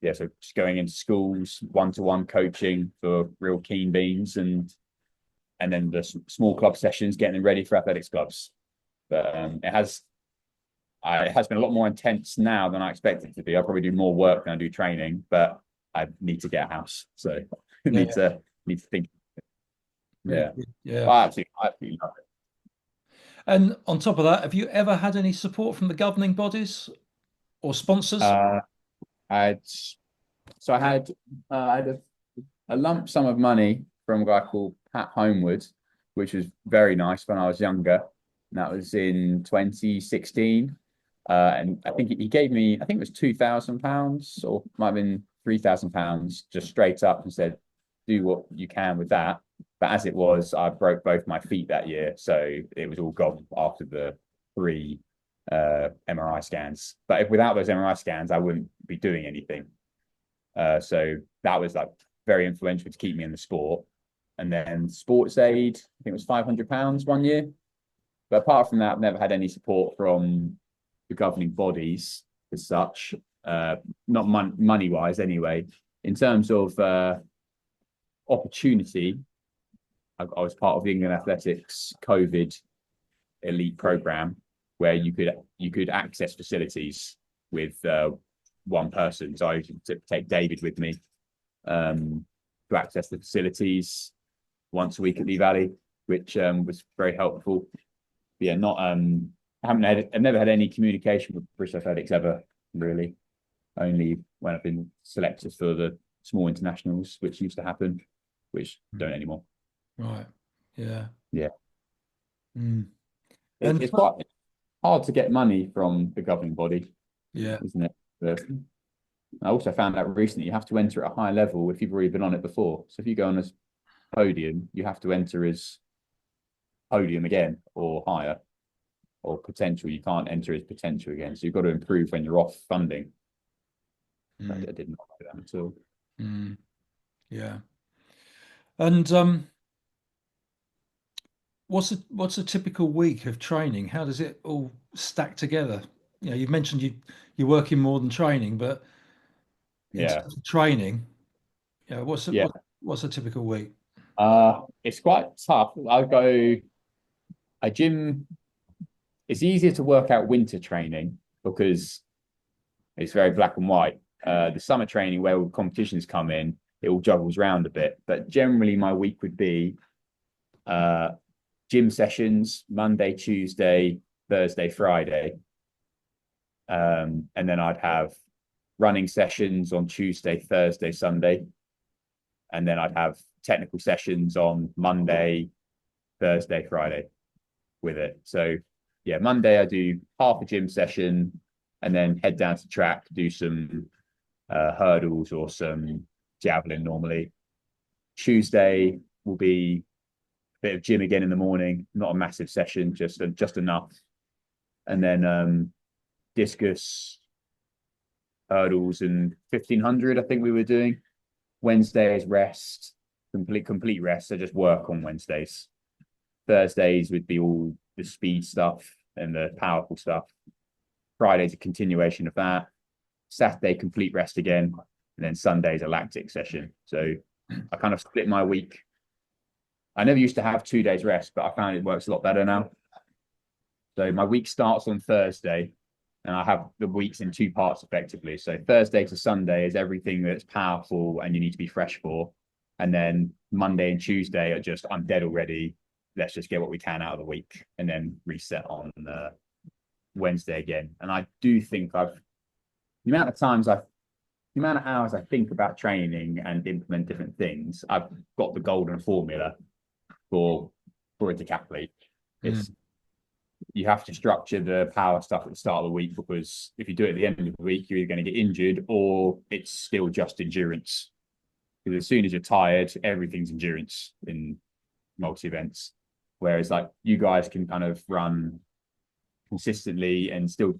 Yeah, so just going into schools, one-to-one coaching for real keen beans, and then the small club sessions, getting them ready for athletics clubs. But it has been a lot more intense now than I expected it to be. I probably do more work than I do training, but I need to get a house, so yeah, need to think. yeah, Yeah, yeah. I absolutely love it. And on top of that, have you ever had any support from the governing bodies or sponsors? Uh, I had so I had a lump sum of money from a guy called Pat Homewood, which was very nice when I was younger. And that was in 2016. And I think he gave me, I think it was £2,000 or might have been £3,000 just straight up and said, do what you can with that. But as it was, I broke both my feet that year. So it was all gone after the three MRI scans. But if without those MRI scans, I wouldn't be doing anything. So that was like very influential to keep me in the sport. And then sports aid, I think it was £500 one year. But apart from that, I've never had any support from the governing bodies as such, not money wise anyway. In terms of opportunity, I was part of the England Athletics COVID elite program where you could access facilities with one person. So I used to take David with me to access the facilities once a week at Lee Valley, which was very helpful. But yeah, not I've never had any communication with British Athletics ever, really. Only when I've been selected for the small internationals, which used to happen, which don't anymore. Right. Yeah. Yeah. Mm. And It's quite hard to get money from the governing body, yeah. isn't it? But I also found out recently you have to enter at a high level if you've already been on it before. So if you go on as podium, you have to enter as podium again or higher, or potential. You can't enter as potential again. So you've got to improve when you're off funding. I did not do that at all. Yeah. And what's a typical week of training? How does it all stack together? You know, you've mentioned you're working more than training, but in Yeah. terms of training, you know, Yeah. what's a typical week? It's quite tough. I gym. It's easier to work out winter training because it's very black and white. The summer training where all competitions come in, it all juggles around a bit. But generally, my week would be gym sessions Monday, Tuesday, Thursday, Friday. And then I'd have running sessions on Tuesday, Thursday, Sunday. And then I'd have technical sessions on Monday, Thursday, Friday with it. So yeah, Monday I do half a gym session and then head down to track, do some hurdles or some javelin normally. Tuesday will be a bit of gym again in the morning, not a massive session, just enough. And then discus, hurdles, and 1500. I think we were doing. Wednesday is rest, complete rest. So just work on Wednesdays. Thursdays would be all the speed stuff and the powerful stuff. Friday's a continuation of that. Saturday, complete rest again. And then Sunday's a lactic session. So I kind of split my week. I never used to have 2 days rest, but I found it works a lot better now. So my week starts on Thursday and I have the weeks in two parts effectively. So Thursday to Sunday is everything that's powerful and you need to be fresh for. And then Monday and Tuesday are just, I'm dead already. Let's just get what we can out of the week and then reset on Wednesday again. And I do think the amount of hours I think about training and implement different things, I've got the golden formula for a decathlete. It's you have to structure the power stuff at the start of the week because if you do it at the end of the week, you're either going to get injured or it's still just endurance. Because as soon as you're tired, everything's endurance in multi events. Whereas like you guys can kind of run consistently and still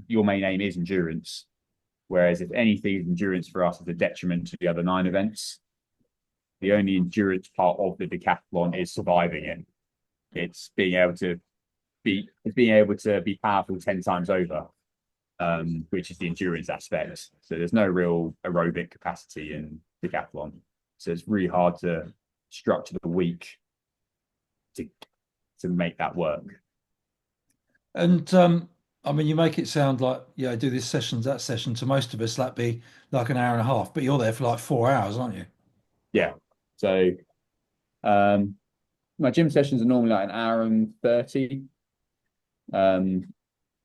your main aim is endurance. Whereas if anything, endurance for us is a detriment to the other 9 events. The only endurance part of the decathlon is surviving it. It's being able to be powerful 10 times over, which is the endurance aspect. So there's no real aerobic capacity in decathlon. So it's really hard to structure the week to make that work. And I mean, you make it sound like, yeah, I do this session, that session. To most of us, that'd be like an hour and a half, but you're there for like 4 hours, aren't you? Yeah. So my gym sessions are normally like an hour and 30. And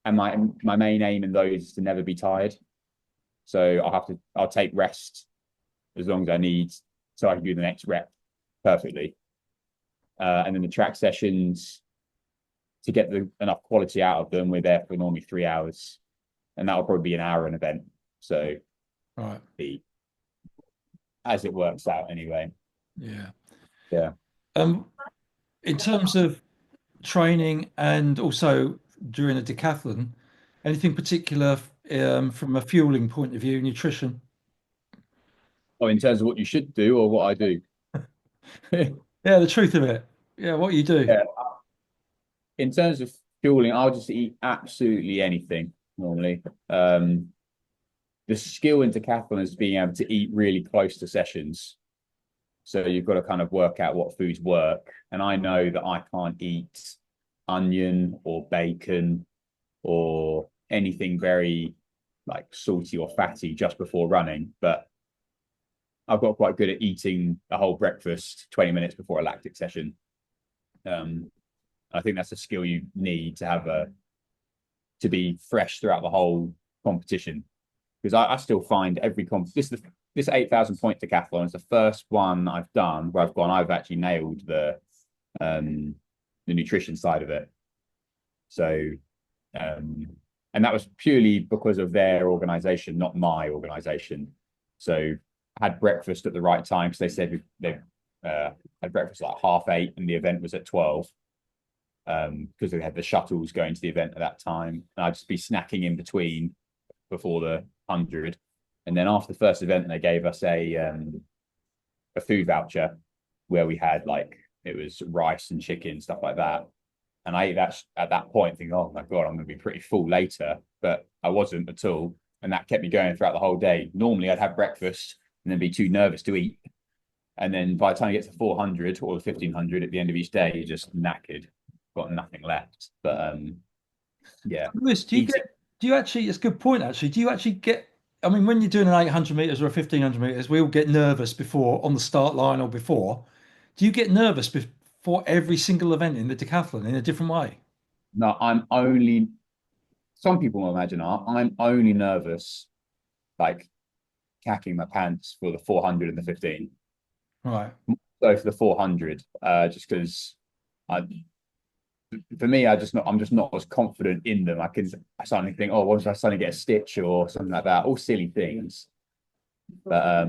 my main aim in those is to never be tired. So I'll take rest as long as I need so I can do the next rep. perfectly. And then the track sessions, to get enough quality out of them, we're there for normally 3 hours, and that'll probably be an hour an event. So Right. the as it works out anyway. Yeah. Yeah. Um, in terms of training and also during a decathlon, anything particular from a fueling point of view, nutrition? Oh, in terms of what you should do or what I do. Yeah, the truth of it. Yeah, what you do. Yeah. In terms of fueling, I'll just eat absolutely anything normally. The skill in decathlon is being able to eat really close to sessions. So you've got to kind of work out what foods work. And I know that I can't eat onion or bacon or anything very like salty or fatty just before running. But I've got quite good at eating a whole breakfast 20 minutes before a lactic session. I think that's a skill you need to have to be fresh throughout the whole competition. Because I still find every this 8,000 point decathlon is the first one I've done where I've actually nailed the nutrition side of it. So and that was purely because of their organization, not my organization. So I had breakfast at the right time because they said they had breakfast like 8:30 and the event was at 12 because they had the shuttles going to the event at that time. And I'd just be snacking in between before the 100. And then after the first event, they gave us a food voucher where we had like, it was rice and chicken, stuff like that. And I ate that at that point thinking, oh my God, I'm going to be pretty full later. But I wasn't at all. And that kept me going throughout the whole day. Normally I'd have breakfast and then be too nervous to eat. And then by the time you get to 400 or the 1500 at the end of each day, you're just knackered, got nothing left. But yeah, Lewis, eating. do you actually, it's a good point actually. Do you actually get, I mean, when you're doing an 800 meters or a 1500 meters, we all get nervous before on the start line or before. Do you get nervous before every single event in the decathlon in a different way? No, some people will imagine I'm only nervous, like cacking my pants for the 400 and the 15. Right. So for the 400, just because I, for me, I'm just not as confident in them. I suddenly think, oh, what if I suddenly get a stitch or something like that? All silly things. But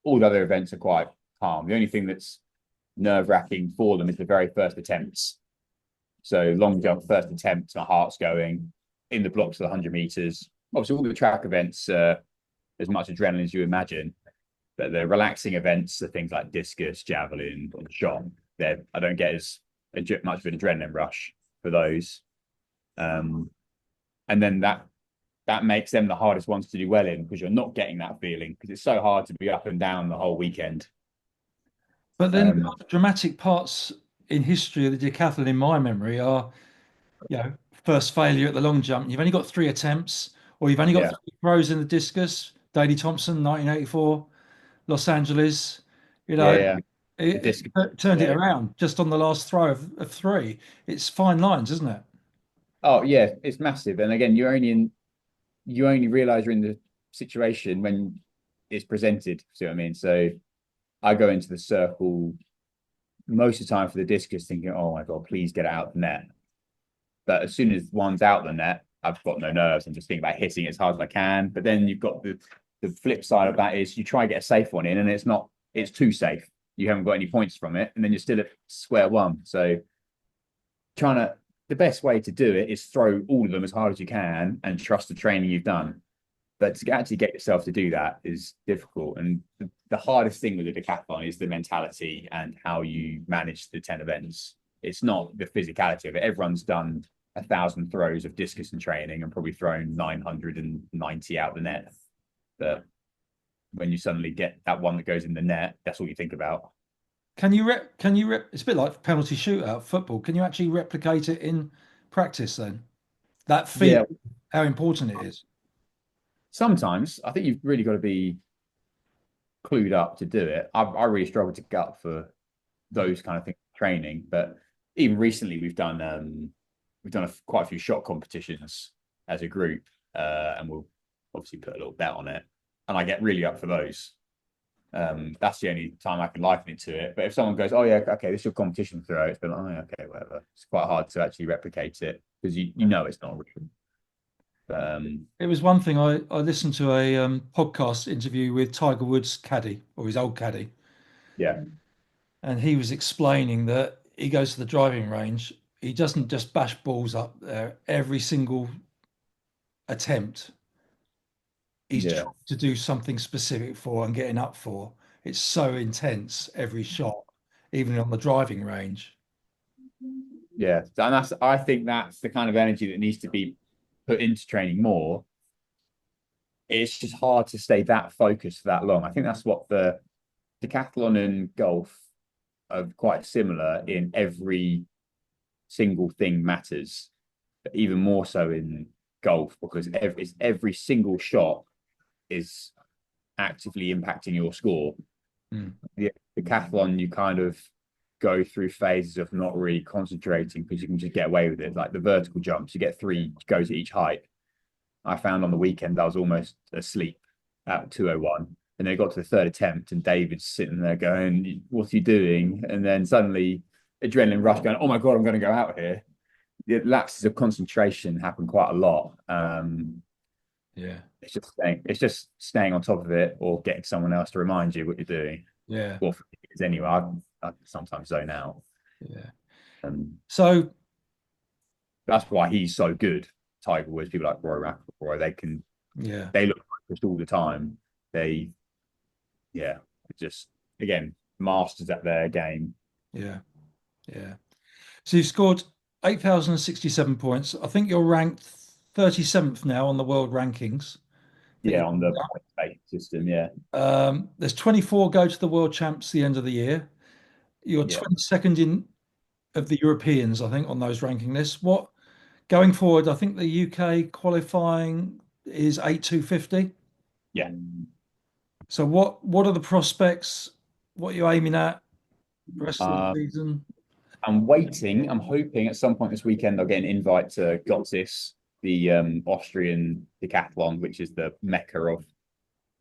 all the other events are quite calm. The only thing that's nerve-wracking for them is the very first attempts. So long jump, first attempt, my heart's going in the blocks of the 100 meters. Obviously, all the track events, as much adrenaline as you imagine. But the relaxing events are things like discus, javelin, and shot. I don't get as much of an adrenaline rush for those. And then that makes them the hardest ones to do well in because you're not getting that feeling because it's so hard to be up and down the whole weekend. But then the most dramatic parts in history of the decathlon, in my memory, are, you know, first failure at the long jump. You've only got three attempts, or you've only got Yeah, three throws in the discus. Daley Thompson, 1984, Los Angeles. You yeah, know, yeah. The it discus, turned it yeah. around just on the last throw of three. It's fine lines, isn't it? Oh yeah, it's massive. And again, you only realize you're in the situation when it's presented. See what I mean? So I go into the circle most of the time for the discus thinking, oh my God, please get it out the net. But as soon as one's out the net, I've got no nerves. I'm just thinking about hitting it as hard as I can. But then you've got the flip side of that is you try and get a safe one in and it's too safe. You haven't got any points from it. And then you're still at square one. So the best way to do it is throw all of them as hard as you can and trust the training you've done. But to actually get yourself to do that is difficult. And the hardest thing with the decathlon is the mentality and how you manage the 10 events. It's not the physicality of it. Everyone's done 1,000 throws of discus in training and probably thrown 990 out the net. But when you suddenly get that one that goes in the net, that's all you think about. It's a bit like penalty shootout football. Can you actually replicate it in practice then? That feel, Yeah, how important it is. sometimes I think you've really got to be clued up to do it. I really struggle to get up for those kind of things training. But even recently, quite a few shot competitions as a group, and we'll obviously put a little bet on it. And I get really up for those. That's the only time I can liken it to it. But if someone goes, "Oh yeah, okay, this is your competition throw," it's been like, "Oh, yeah, okay, whatever." It's quite hard to actually replicate it because you Yeah. know it's not real. It was one thing I listened to a podcast interview with Tiger Woods' caddy or his old caddy, Yeah, and he was explaining that he goes to the driving range. He doesn't just bash balls up there every single attempt. He's yeah, trying to do something specific for and getting up for. It's so intense every shot, even on the driving range. yeah. And I think that's the kind of energy that needs to be put into training more. It's just hard to stay that focused for that long. I think that's what the decathlon and golf are quite similar in every single thing matters, but even more so in golf because every single shot is actively impacting your score. Mm. The decathlon, you kind of go through phases of not really concentrating because you can just get away with it. Like the vertical jumps, you get three goes at each height. I found on the weekend I was almost asleep at 2:01. And then it got to the third attempt, and David's sitting there going, "What are you doing?" And then suddenly, adrenaline rush, going, "Oh my god, I'm going to go out here." The lapses of concentration happen quite a lot. Yeah, It's just staying on top of it, or getting someone else to remind you what you're doing. yeah, Well, for me, it's anyway, I sometimes zone out. yeah. Um, So that's why he's so good. Tiger Woods, people like Roy McIlroy, yeah, they look focused all the time. They, yeah, just again masters at their game. yeah, yeah. So you've scored 8,067 points. I think you're ranked 37th now on the world rankings. That Yeah, on the point system. Yeah, there's 24 go to the world champs at the end of the year. You're yeah, 22nd in of the Europeans, I think, on those ranking lists. What going forward? I think the UK qualifying is 8,250. yeah. So what are the prospects? What are you aiming at the rest of the Uh, season? I'm waiting. I'm hoping at some point this weekend I'll get an invite to Gotsis, the Austrian decathlon, which is the mecca of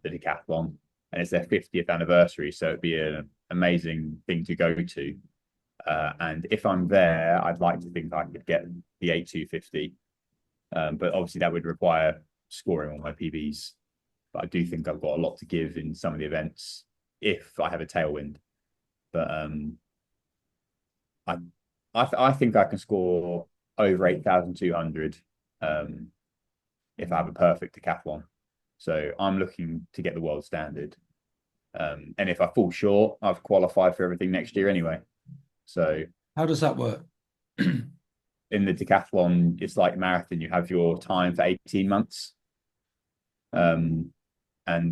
the decathlon, and it's their 50th anniversary. So it'd be an amazing thing to go to. And if I'm there, I'd like to think I could get the 8250. But obviously that would require scoring all my PBs. But I do think I've got a lot to give in some of the events if I have a tailwind. But I I think I can score over 8,200 if I have a perfect decathlon. So I'm looking to get the world standard. And if I fall short, I've qualified for everything next year anyway. So How does that work? in the decathlon, it's like marathon. You have your time for 18 months. And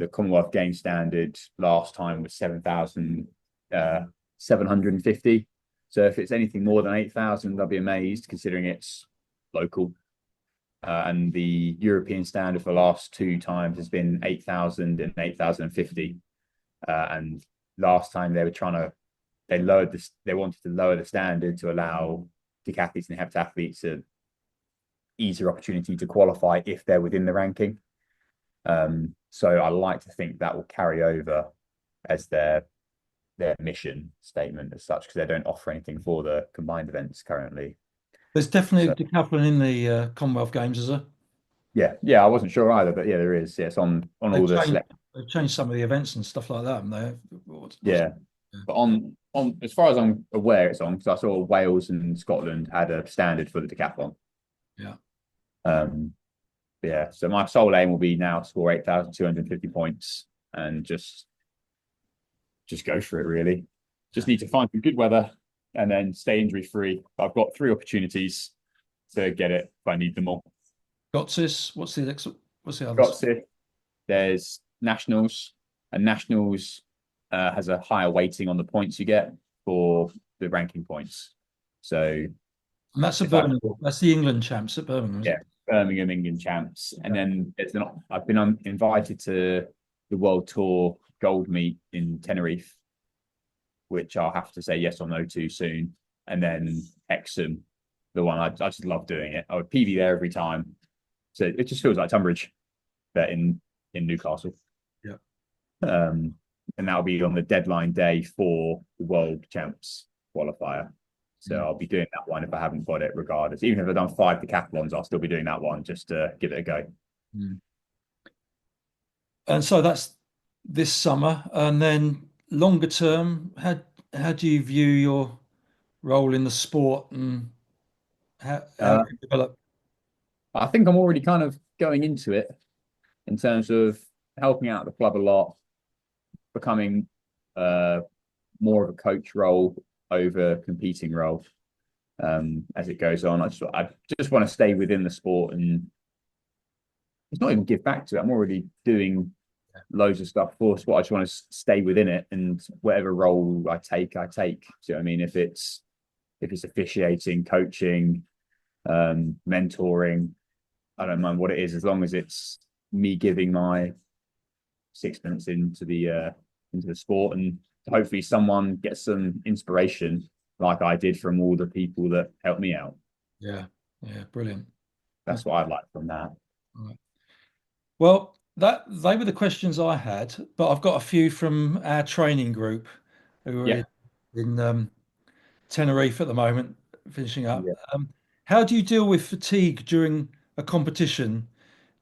the Commonwealth Games standard last time was 7,750. So if it's anything more than 8,000, I'll be amazed considering it's local. And the European standard for the last two times has been 8,000 and 8,050. And last time they wanted to lower the standard to allow decathletes and heptathletes an easier opportunity to qualify if they're within the ranking. So I like to think that will carry over as their mission statement as such, because they don't offer anything for the combined events currently. There's definitely So a decathlon in the Commonwealth Games, is there? yeah, I wasn't sure either, but yeah, there is. Yeah, it's on They've all the changed select. they've changed some of the events and stuff like that, haven't they? What's Yeah, but on as far as I'm aware, it's on because I saw Wales and Scotland had a standard for the decathlon. yeah. Um, yeah, so my sole aim will be now to score 8,250 points and just go for it. Really, just need to find some good weather and then stay injury free. I've got three opportunities to get it if I need them all. Gotsis, what's the Got others? to There's nationals, and nationals has a higher weighting on the points you get for the ranking points. So And that's at if I Birmingham. That's the England champs at Birmingham, is it? yeah, Birmingham England champs, and Yeah. then I've been invited to the World Tour Gold Meet in Tenerife, which I'll have to say yes or no to soon, and then Hexham, the one I just love doing it. I would PB there every time, so it just feels like Tonbridge, but in Newcastle. Yeah. Um, and that'll be on the deadline day for the World Champs qualifier. So Mm. I'll be doing that one if I haven't got it, regardless. Even if I've done 5 decathlons, I'll still be doing that one just to give it a go. Mm. And so that's this summer, and then longer term, how do you view your role in the sport, and how Uh, do you develop? I think I'm already kind of going into it in terms of helping out the club a lot, becoming uh, more of a coach role over competing role as it goes on. I just want to stay within the sport, and it's not even give back to it. I'm already doing loads of stuff for sport. I just want to stay within it, and whatever role I take, I take. So I mean, if it's officiating, coaching, mentoring, I don't mind what it is, as long as it's me giving my sixpence into the sport, and hopefully someone gets some inspiration like I did from all the people that helped me out. Yeah, yeah, brilliant. That's what I'd like from that. Right. Well, that they were the questions I had, but I've got a few from our training group who are Yeah. in Tenerife at the moment, finishing up. Yeah. How do you deal with fatigue during a competition?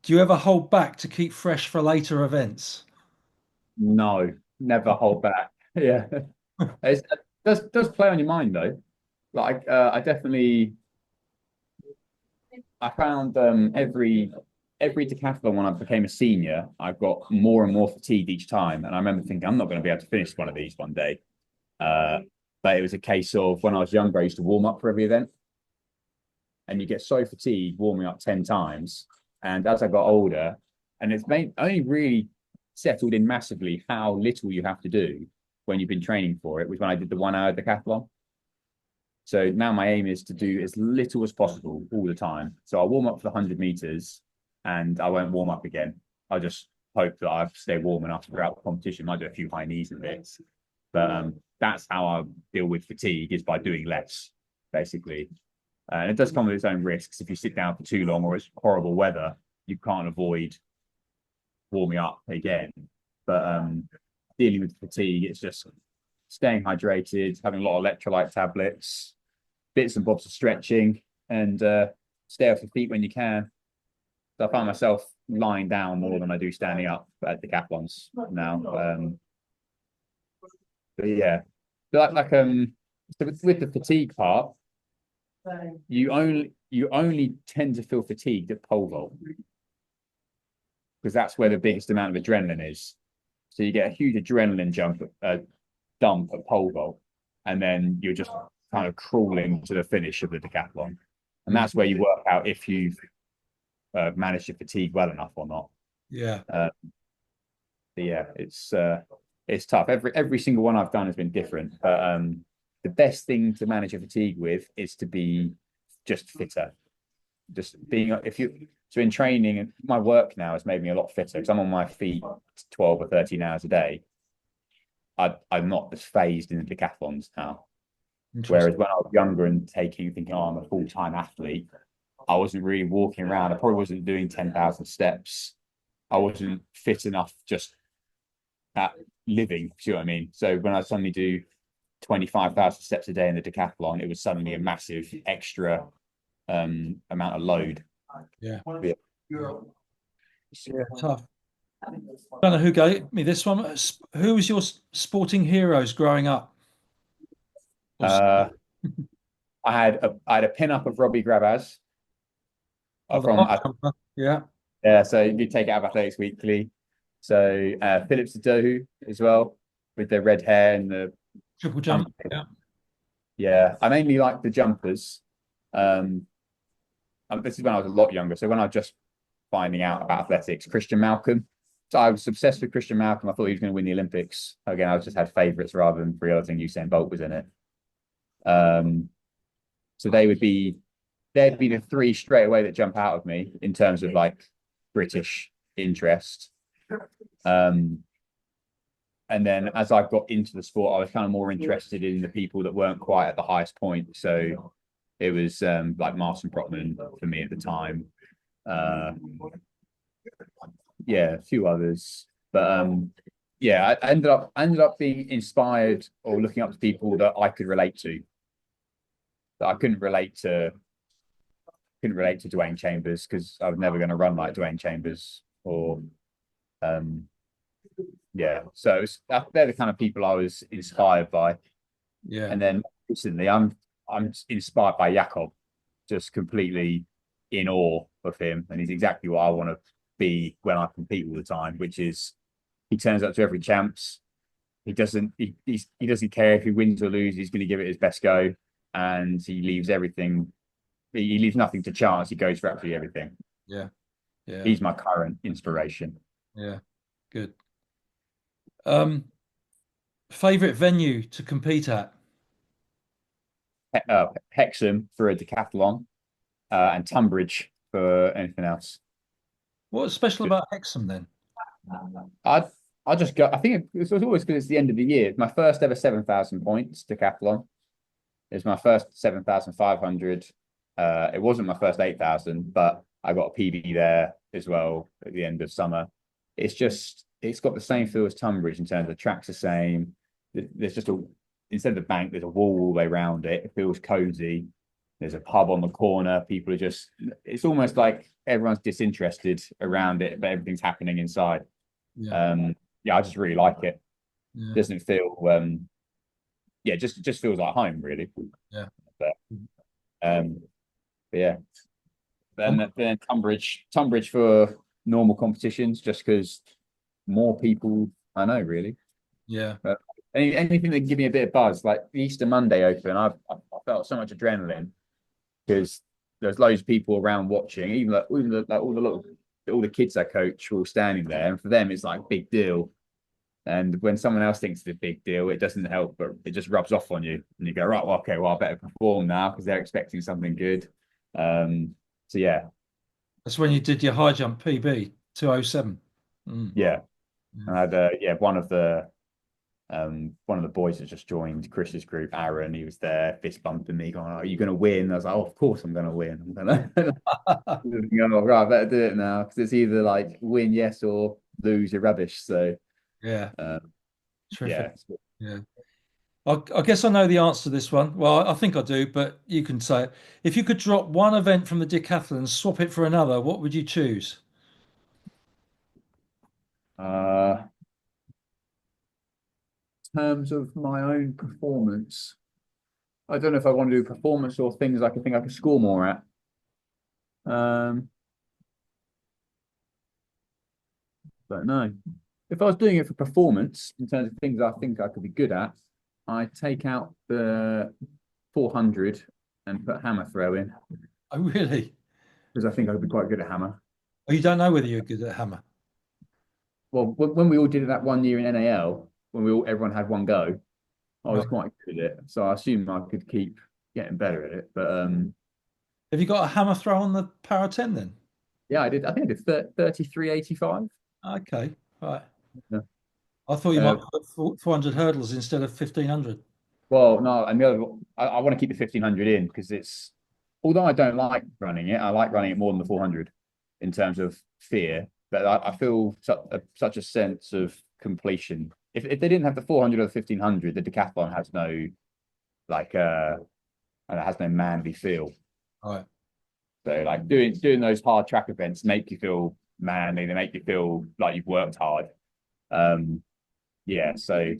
Do you ever hold back to keep fresh for later events? No, never hold back. Yeah. It does play on your mind though. Like I found every decathlon when I became a senior, I got more and more fatigued each time. And I remember thinking, I'm not going to be able to finish one of these one day. Uh, but it was a case of when I was younger, I used to warm up for every event, and you get so fatigued warming up 10 times. And as I got older, and it's made only really settled in massively how little you have to do when you've been training for it was when I did the 1 hour decathlon. So now my aim is to do as little as possible all the time. So I'll warm up for the 100 meters and I won't warm up again. I'll just hope that I stay warm enough throughout the competition. Might do a few high knees and bits. But that's how I deal with fatigue, is by doing less, basically. And it does come with its own risks. If you sit down for too long or it's horrible weather, you can't avoid warming up again. But dealing with fatigue, it's just staying hydrated, having a lot of electrolyte tablets, bits and bobs of stretching, and stay off your feet when you can. So I find myself lying down more than I do standing up at decathlons now. But yeah, but so with the fatigue part, you only tend to feel fatigued at pole vault because that's where the biggest amount of adrenaline is. So you get a huge adrenaline dump at pole vault, and then you're just kind of crawling to the finish of the decathlon, and that's where you work out if you've managed your fatigue well enough or not. Yeah, But yeah, it's tough. Every single one I've done has been different, but the best thing to manage your fatigue with is to be just fitter. Just being if you so in training, my work now has made me a lot fitter because I'm on my feet 12 or 13 hours a day. I'm not as phased in the decathlons now. Whereas interesting. when I was younger and thinking, oh, I'm a full-time athlete, I wasn't really walking around. I probably wasn't doing 10,000 steps. I wasn't fit enough just at living. Do you know what I mean? So when I suddenly do 25,000 steps a day in the decathlon, it was suddenly a massive extra amount of load. Yeah, Yeah. yeah, tough. Don't know who gave me this one. Who was your sporting heroes growing up? Or Uh, I had a pin up of Robbie Grabaz oh, the from high jumper. Yeah, yeah. So you take it out of Athletics Weekly. So Phillips Dohu as well, with the red hair and the triple jump. jump. Yeah, Yeah, I mainly like the jumpers. Um, this is when I was a lot younger. So when I was just finding out about athletics, Christian Malcolm. So I was obsessed with Christian Malcolm. I thought he was going to win the Olympics. Again, I just had favourites rather than realizing Usain Bolt was in it. Um, so they'd be the three straight away that jump out of me in terms of like British interest. Um, and then as I got into the sport, I was kind of more interested in the people that weren't quite at the highest point. So it was like Martin Brotman for me at the time. Uh, yeah, a few others, but yeah, I ended up being inspired or looking up to people that I could relate to. That I couldn't relate to Dwayne Chambers because I was never going to run like Dwayne Chambers or um yeah. So they're the kind of people I was inspired by. Yeah, And then recently, I'm inspired by Jakob, just completely in awe of him, and he's exactly what I want to be when I compete all the time, which is he turns up to every champs. He doesn't care if he wins or loses. He's going to give it his best go, and he leaves everything. He leaves nothing to chance. He goes for absolutely everything. yeah, yeah, He's my current inspiration. yeah. Good. Um, Favorite venue to compete at? Hexham for a decathlon, and Tonbridge for anything else. What's special about Hexham then? I I just got. I think it was always because it's the end of the year. My first ever 7,000 points decathlon. It was my first 7,500. It wasn't my first 8,000, but I got a PB there as well at the end of summer. It's got the same feel as Tunbridge in terms of the track's the same. There's just a instead of the bank, there's a wall all the way around it. It feels cozy. There's a pub on the corner. People are just. It's almost like everyone's disinterested around it, but everything's happening inside. Yeah, Um, yeah, I just really like it. yeah, Doesn't feel yeah, just feels like home really. yeah. But um, but yeah, Um, then Tunbridge for normal competitions, just because more people I know really. yeah, But anything that can give me a bit of buzz, like the Easter Monday Open, I felt so much adrenaline because there's loads of people around watching, like all the kids I coach were all standing there, and for them it's like a big deal. And when someone else thinks it's a big deal, it doesn't help, but it just rubs off on you. And you go, right, well, okay, well, I better perform now because they're expecting something good. So yeah, that's when you did your high jump PB 207. Mm, yeah. yeah. I had one of the boys that just joined Chris's group, Aaron. He was there, fist bumping me, going, "Are you going to win?" I was like, "Oh, of course I'm going to win. I'm going to." Oh, right, I better do it now because it's either like win yes or lose your rubbish. So Yeah, um, terrific. yeah, Yeah. I guess I know the answer to this one. Well, I think I do, but you can say it. If you could drop one event from the decathlon and swap it for another, what would you choose? uh, terms of my own performance, I don't know if I want to do performance or things I think I could score more at. Um, don't know. If I was doing it for performance in terms of things I think I could be good at, I'd take out the 400 and put hammer throw in Oh, really? because I think I'd be quite good at hammer. Oh, you don't know whether you're good at hammer. Well, when we all did it that one year in NAL, when everyone had one go, I was Right. quite good at it. So I assume I could keep getting better at it. But Have you got a hammer throw on the Power 10 then? yeah, I did. I think I did 33.85. Okay. Right. Yeah. I thought you might Uh, put 400 hurdles instead of 1500. Well, no, and the other, I want to keep the 1500 in because although I don't like running it, I like running it more than the 400 in terms of fear. But I feel such a sense of completion. If they didn't have the 400 or the 1500, the decathlon has no, like, and it has no manly feel. Right. So, like, doing those hard track events make you feel manly, they make you feel like you've worked hard. Um, yeah, so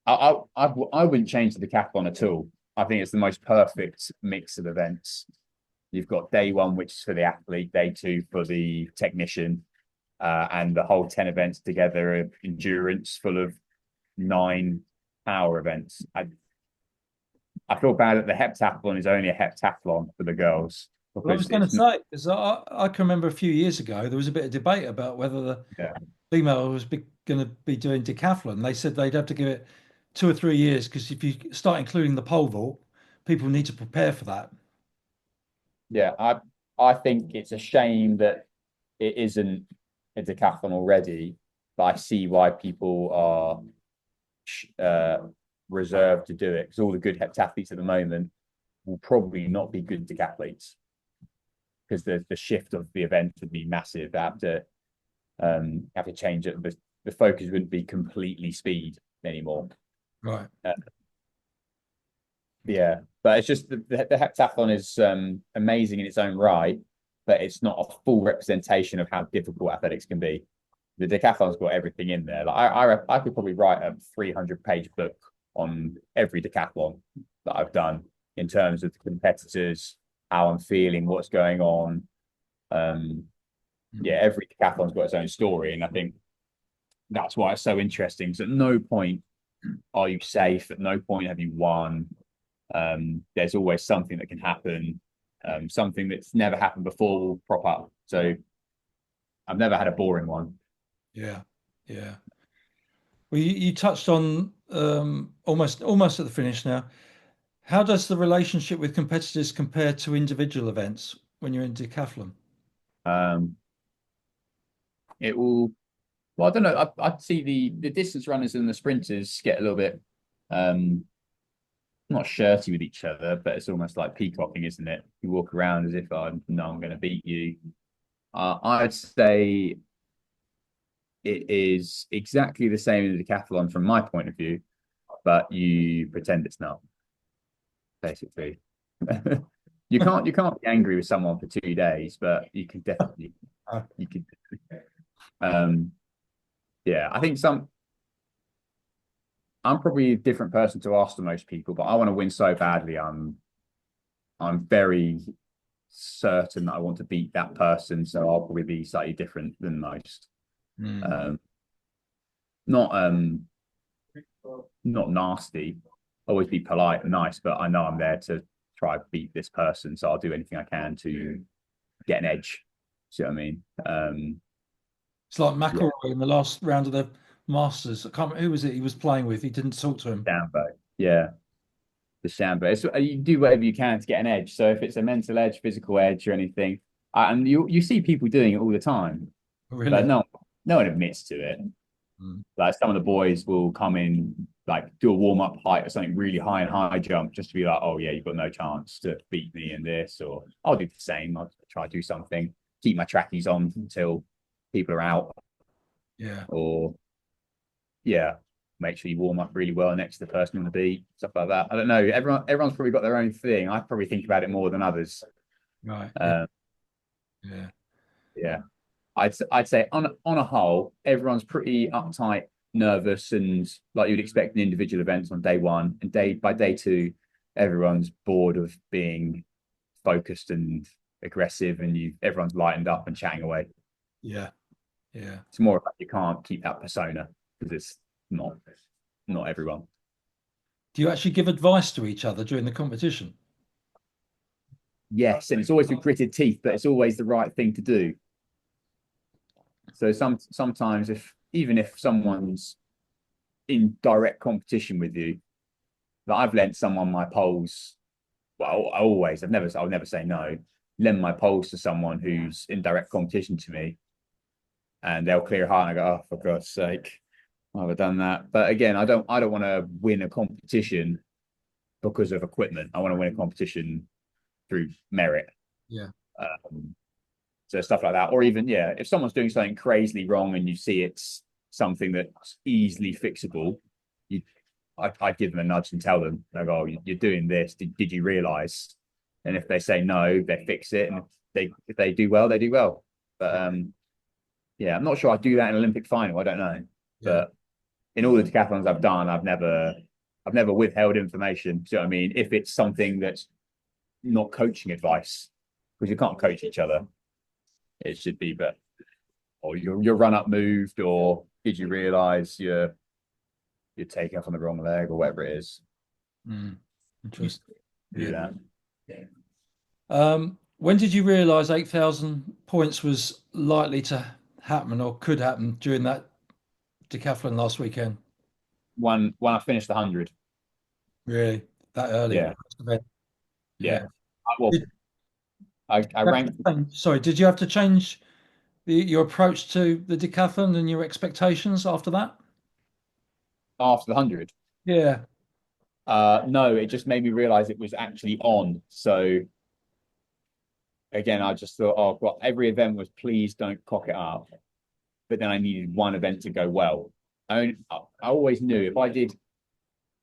I wouldn't change the decathlon at all. I think it's the most perfect mix of events. You've got day one, which is for the athlete, day two for the technician, and the whole 10 events together of endurance full of 9 power events. I feel bad that the heptathlon is only a heptathlon for the girls Well, I was because going to it's not, say, because I can remember a few years ago, there was a bit of debate about whether the yeah, female was going to be doing decathlon. They said they'd have to give it 2 or 3 years because if you start including the pole vault, people need to prepare for that. yeah. I think it's a shame that it isn't a decathlon already, but I see why people are reserved to do it because all the good heptathletes at the moment will probably not be good decathletes because the shift of the event would be massive. They have to change it. the focus wouldn't be completely speed anymore. Right. Uh, yeah, but it's just the heptathlon is amazing in its own right, but it's not a full representation of how difficult athletics can be. The decathlon's got everything in there. Like I could probably write a 300-page book on every decathlon that I've done in terms of the competitors, how I'm feeling, what's going on. Um, yeah, every decathlon's got its own story, and I think that's why it's so interesting. Because at no point are you safe. At no point have you won. There's always something that can happen. Something that's never happened before will prop up. So I've never had a boring one. Yeah. Yeah. Well, you touched on almost at the finish now. How does the relationship with competitors compare to individual events when you're in decathlon? Um, it will. Well, I don't know. I'd see the distance runners and the sprinters get a little bit not shirty with each other, but it's almost like peacocking, isn't it? You walk around as if I know I'm going to beat you. I'd say it is exactly the same in the decathlon from my point of view, but you pretend it's not. Basically, you can't be angry with someone for 2 days, but you can definitely you could. Um, yeah, I think I'm probably a different person to ask to most people, but I want to win so badly. I'm very certain that I want to beat that person, so I'll probably be slightly different than most. Mm. Um, not not nasty, always be polite and nice, but I know I'm there to try to beat this person, so I'll do anything I can to get an edge. See what I mean? It's like Yeah, McElroy in the last round of the Masters. I can't remember who was it he was playing with. He didn't talk to him. Sambo. Yeah, the Sambo. You do whatever you can to get an edge. So if it's a mental edge, physical edge, or anything, and you see people doing it all the time, but Really? no one admits to it. Mm. Like some of the boys will come in, like do a warm up height or something really high and high jump just to be like, oh yeah, you've got no chance to beat me in this, or I'll do the same. I'll try to do something, keep my trackies on until people are out, Yeah. or yeah, make sure you warm up really well next to the person you want to beat, stuff like that. I don't know. Everyone's probably got their own thing. I probably think about it more than others. Right. Yeah. Um, Yeah. yeah. I'd say on a whole, everyone's pretty uptight, nervous, and like you'd expect in individual events on day one. And by day two, everyone's bored of being focused and aggressive, and everyone's lightened up and chatting away. Yeah. Yeah. It's more about you can't keep that persona because it's not everyone. Do you actually give advice to each other during the competition? Yes, and it's always with gritted teeth, but it's always the right thing to do. So sometimes even if someone's in direct competition with you, that I've lent someone my poles. Well, I'll never say no. Lend my poles to someone who's in direct competition to me, and they'll clear a heart and I go, oh, for God's sake, why have I done that? But again, I don't want to win a competition because of equipment. I want to win a competition through merit. Yeah. Um, so stuff like that, or even yeah, if someone's doing something crazily wrong and you see it's something that's easily fixable, you I'd give them a nudge and tell them, like, oh, you're doing this. Did you realize? And if they say no, they fix it. And if they do well, they do well. But yeah, I'm not sure I'd do that in an Olympic final. I don't know. Yeah. But in all the decathlons I've done, I've never withheld information. Do you know what I mean? If it's something that's not coaching advice, because you can't coach each other, it should be, but or your run up moved, or did you realize you're taking off on the wrong leg, or whatever it is. Mm. You Interesting. do Yeah. that. When did you realize 8,000 points was likely to happen or could happen during that decathlon last weekend? When I finished 100. Really? That early? Yeah, yeah. Yeah. Well, Did I you have to ranked sorry, did you have to change your approach to the decathlon and your expectations after that? after the 100. Yeah. No, it just made me realize it was actually on. So again, I just thought, oh, well, every event was please don't cock it up. but then I needed one event to go well. I always knew if I did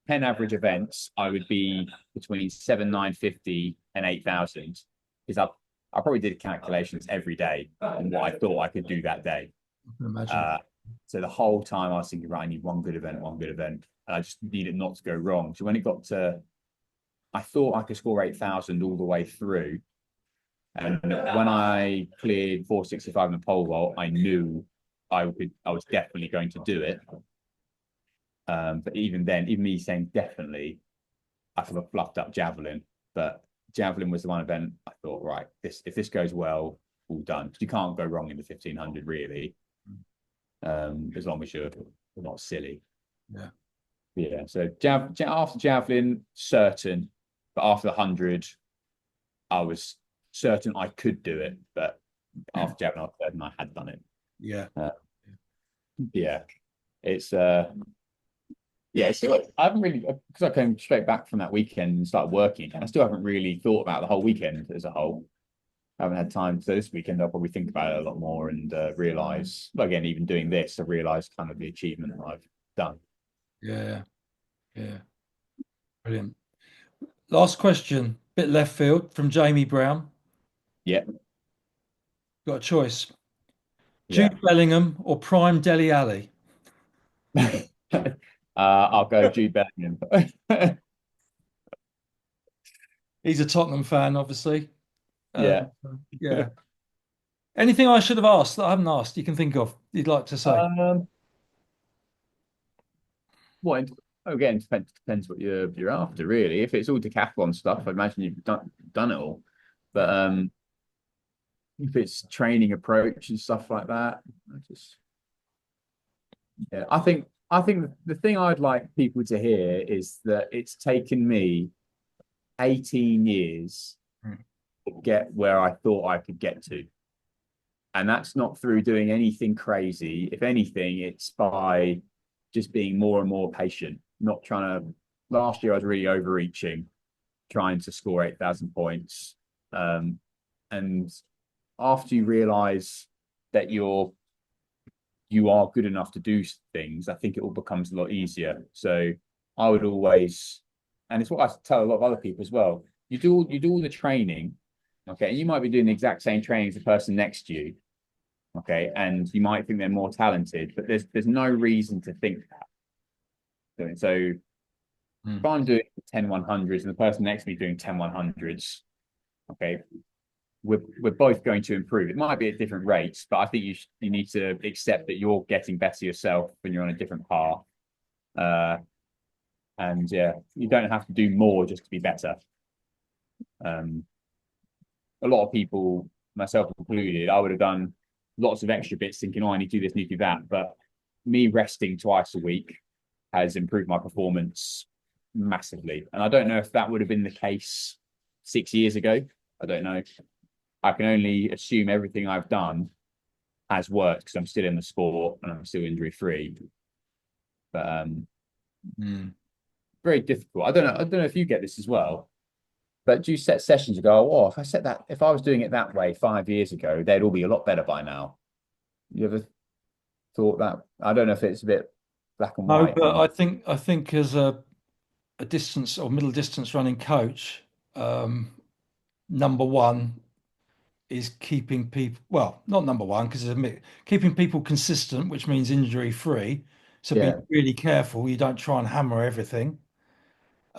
10 average events, I would be between 7,950 and 8,000 because I probably did calculations every day on what I thought I could do that day. I can imagine. Uh, so the whole time I was thinking, right, I need one good event. And I just need it not to go wrong. So when it got to, I thought I could score 8,000 all the way through. And when I cleared 465 in the pole vault, I knew I was definitely going to do it. But even then, even me saying definitely, I sort of fluffed up javelin. But javelin was the one event I thought, right, if this goes well, all done. You can't go wrong in the 1500 really, as long as you're not silly. Yeah. Yeah. So after javelin, certain, but after the 100, I was certain I could do it. But after javelin, I was certain I had done it. Yeah. Yeah. It's yeah, so I haven't really, because I came straight back from that weekend and started working, and I still haven't really thought about the whole weekend as a whole. I haven't had time. So this weekend, I'll probably think about it a lot more and realize, well, again, even doing this, I realize kind of the achievement that I've done. Yeah. Yeah. Brilliant. Last question, bit left field from Jamie Brown. Yeah, Got a choice. yeah. Jude Bellingham or Prime Deli Ali? I'll go Jude Bellingham. He's a Tottenham fan, obviously. Yeah. Yeah. Anything I should have asked that I haven't asked you can think of you'd like to say? Um, what again depends what you're after, really. If it's all decathlon stuff, I imagine you've done it all. But if it's training approach and stuff like that, I just yeah, I think the thing I'd like people to hear is that it's taken me 18 years Mm. to get where I thought I could get to. And that's not through doing anything crazy. If anything, it's by just being more and more patient, not trying to. Last year, I was really overreaching, trying to score 8,000 points. And after you realize that you are good enough to do things, I think it all becomes a lot easier. So I would always, and it's what I tell a lot of other people as well. You do all the training, okay, and you might be doing the exact same training as the person next to you, okay, and you might think they're more talented, but there's no reason to think that. So if Mm. I'm doing 10 100s and the person next to me doing 10 100s, okay, we're both going to improve. It might be at different rates, but I think you need to accept that you're getting better yourself when you're on a different path. And yeah, you don't have to do more just to be better. A lot of people, myself included, I would have done lots of extra bits thinking, oh, I need to do this, need to do that. But me resting twice a week has improved my performance massively. And I don't know if that would have been the case 6 years ago. I don't know. I can only assume everything I've done has worked because I'm still in the sport and I'm still injury free. But Mm. very difficult. I don't know if you get this as well. But do you set sessions and go, oh, if I was doing it that way 5 years ago, they'd all be a lot better by now. You ever thought that? I don't know if it's a bit black and No, white but on. I think as a distance or middle distance running coach, number one is keeping people, well, not number one, because keeping people consistent, which means injury free. So being Yeah, really careful, you don't try and hammer everything.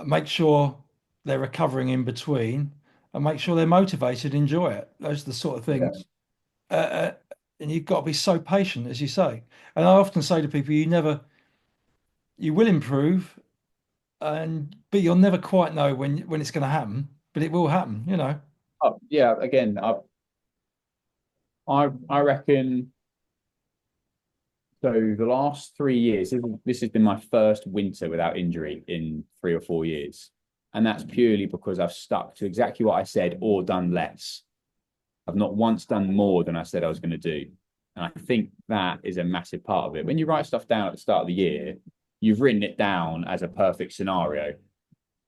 Make sure they're recovering in between and make sure they're motivated, enjoy it. Those are the sort of yeah. things. Uh, uh, and you've got to be so patient, as you say. And I often say to people, you will improve, but you'll never quite know when it's going to happen, but it will happen, you know. Oh, yeah. Again, I reckon. So the last 3 years, this has been my first winter without injury in 3 or 4 years, and that's purely because I've stuck to exactly what I said or done less. I've not once done more than I said I was going to do. And I think that is a massive part of it. When you write stuff down at the start of the year, you've written it down as a perfect scenario.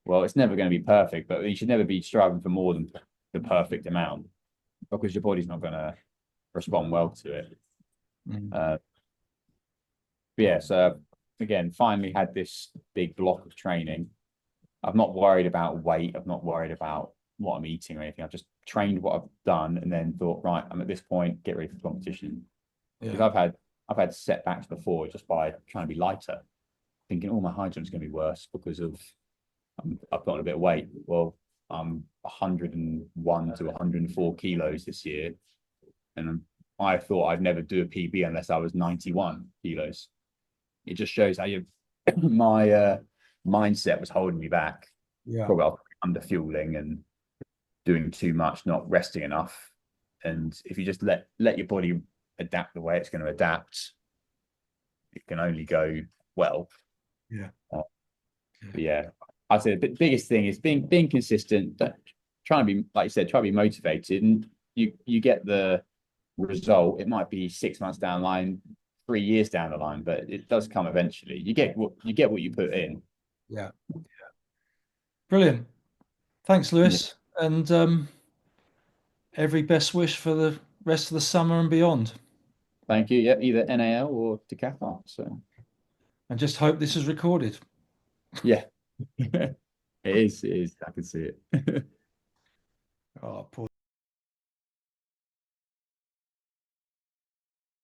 Well, it's never going to be perfect, but you should never be striving for more than the perfect amount because your body's not going to respond well to it. Mm. Uh, but yeah, so again, finally had this big block of training. I'm not worried about weight. I'm not worried about what I'm eating or anything. I've just trained what I've done and then thought, right, I'm at this point, get ready for competition. Because Yeah. I've had setbacks before just by trying to be lighter, thinking, oh, my high jump's going to be worse because of I've gotten a bit of weight. Well, I'm 101 to 104 kilos this year, and I thought I'd never do a PB unless I was 91 kilos. It just shows how you my mindset was holding me back. Yeah. Probably under fueling and doing too much, not resting enough. And if you just let your body adapt the way it's going to adapt, it can only go well. Yeah. Uh, Yeah. but yeah, I'd say the biggest thing is being consistent. Trying to be, like you said, try to be motivated, and you get the result. It might be 6 months down the line, 3 years down the line, but it does come eventually. You get what you put in. Yeah. Brilliant. Thanks, Yeah. Lewis. And every best wish for the rest of the summer and beyond. Thank you. Yeah, either NAL or Decathlon. So And just hope this is recorded. yeah, it is. It is. I can see it. Oh, poor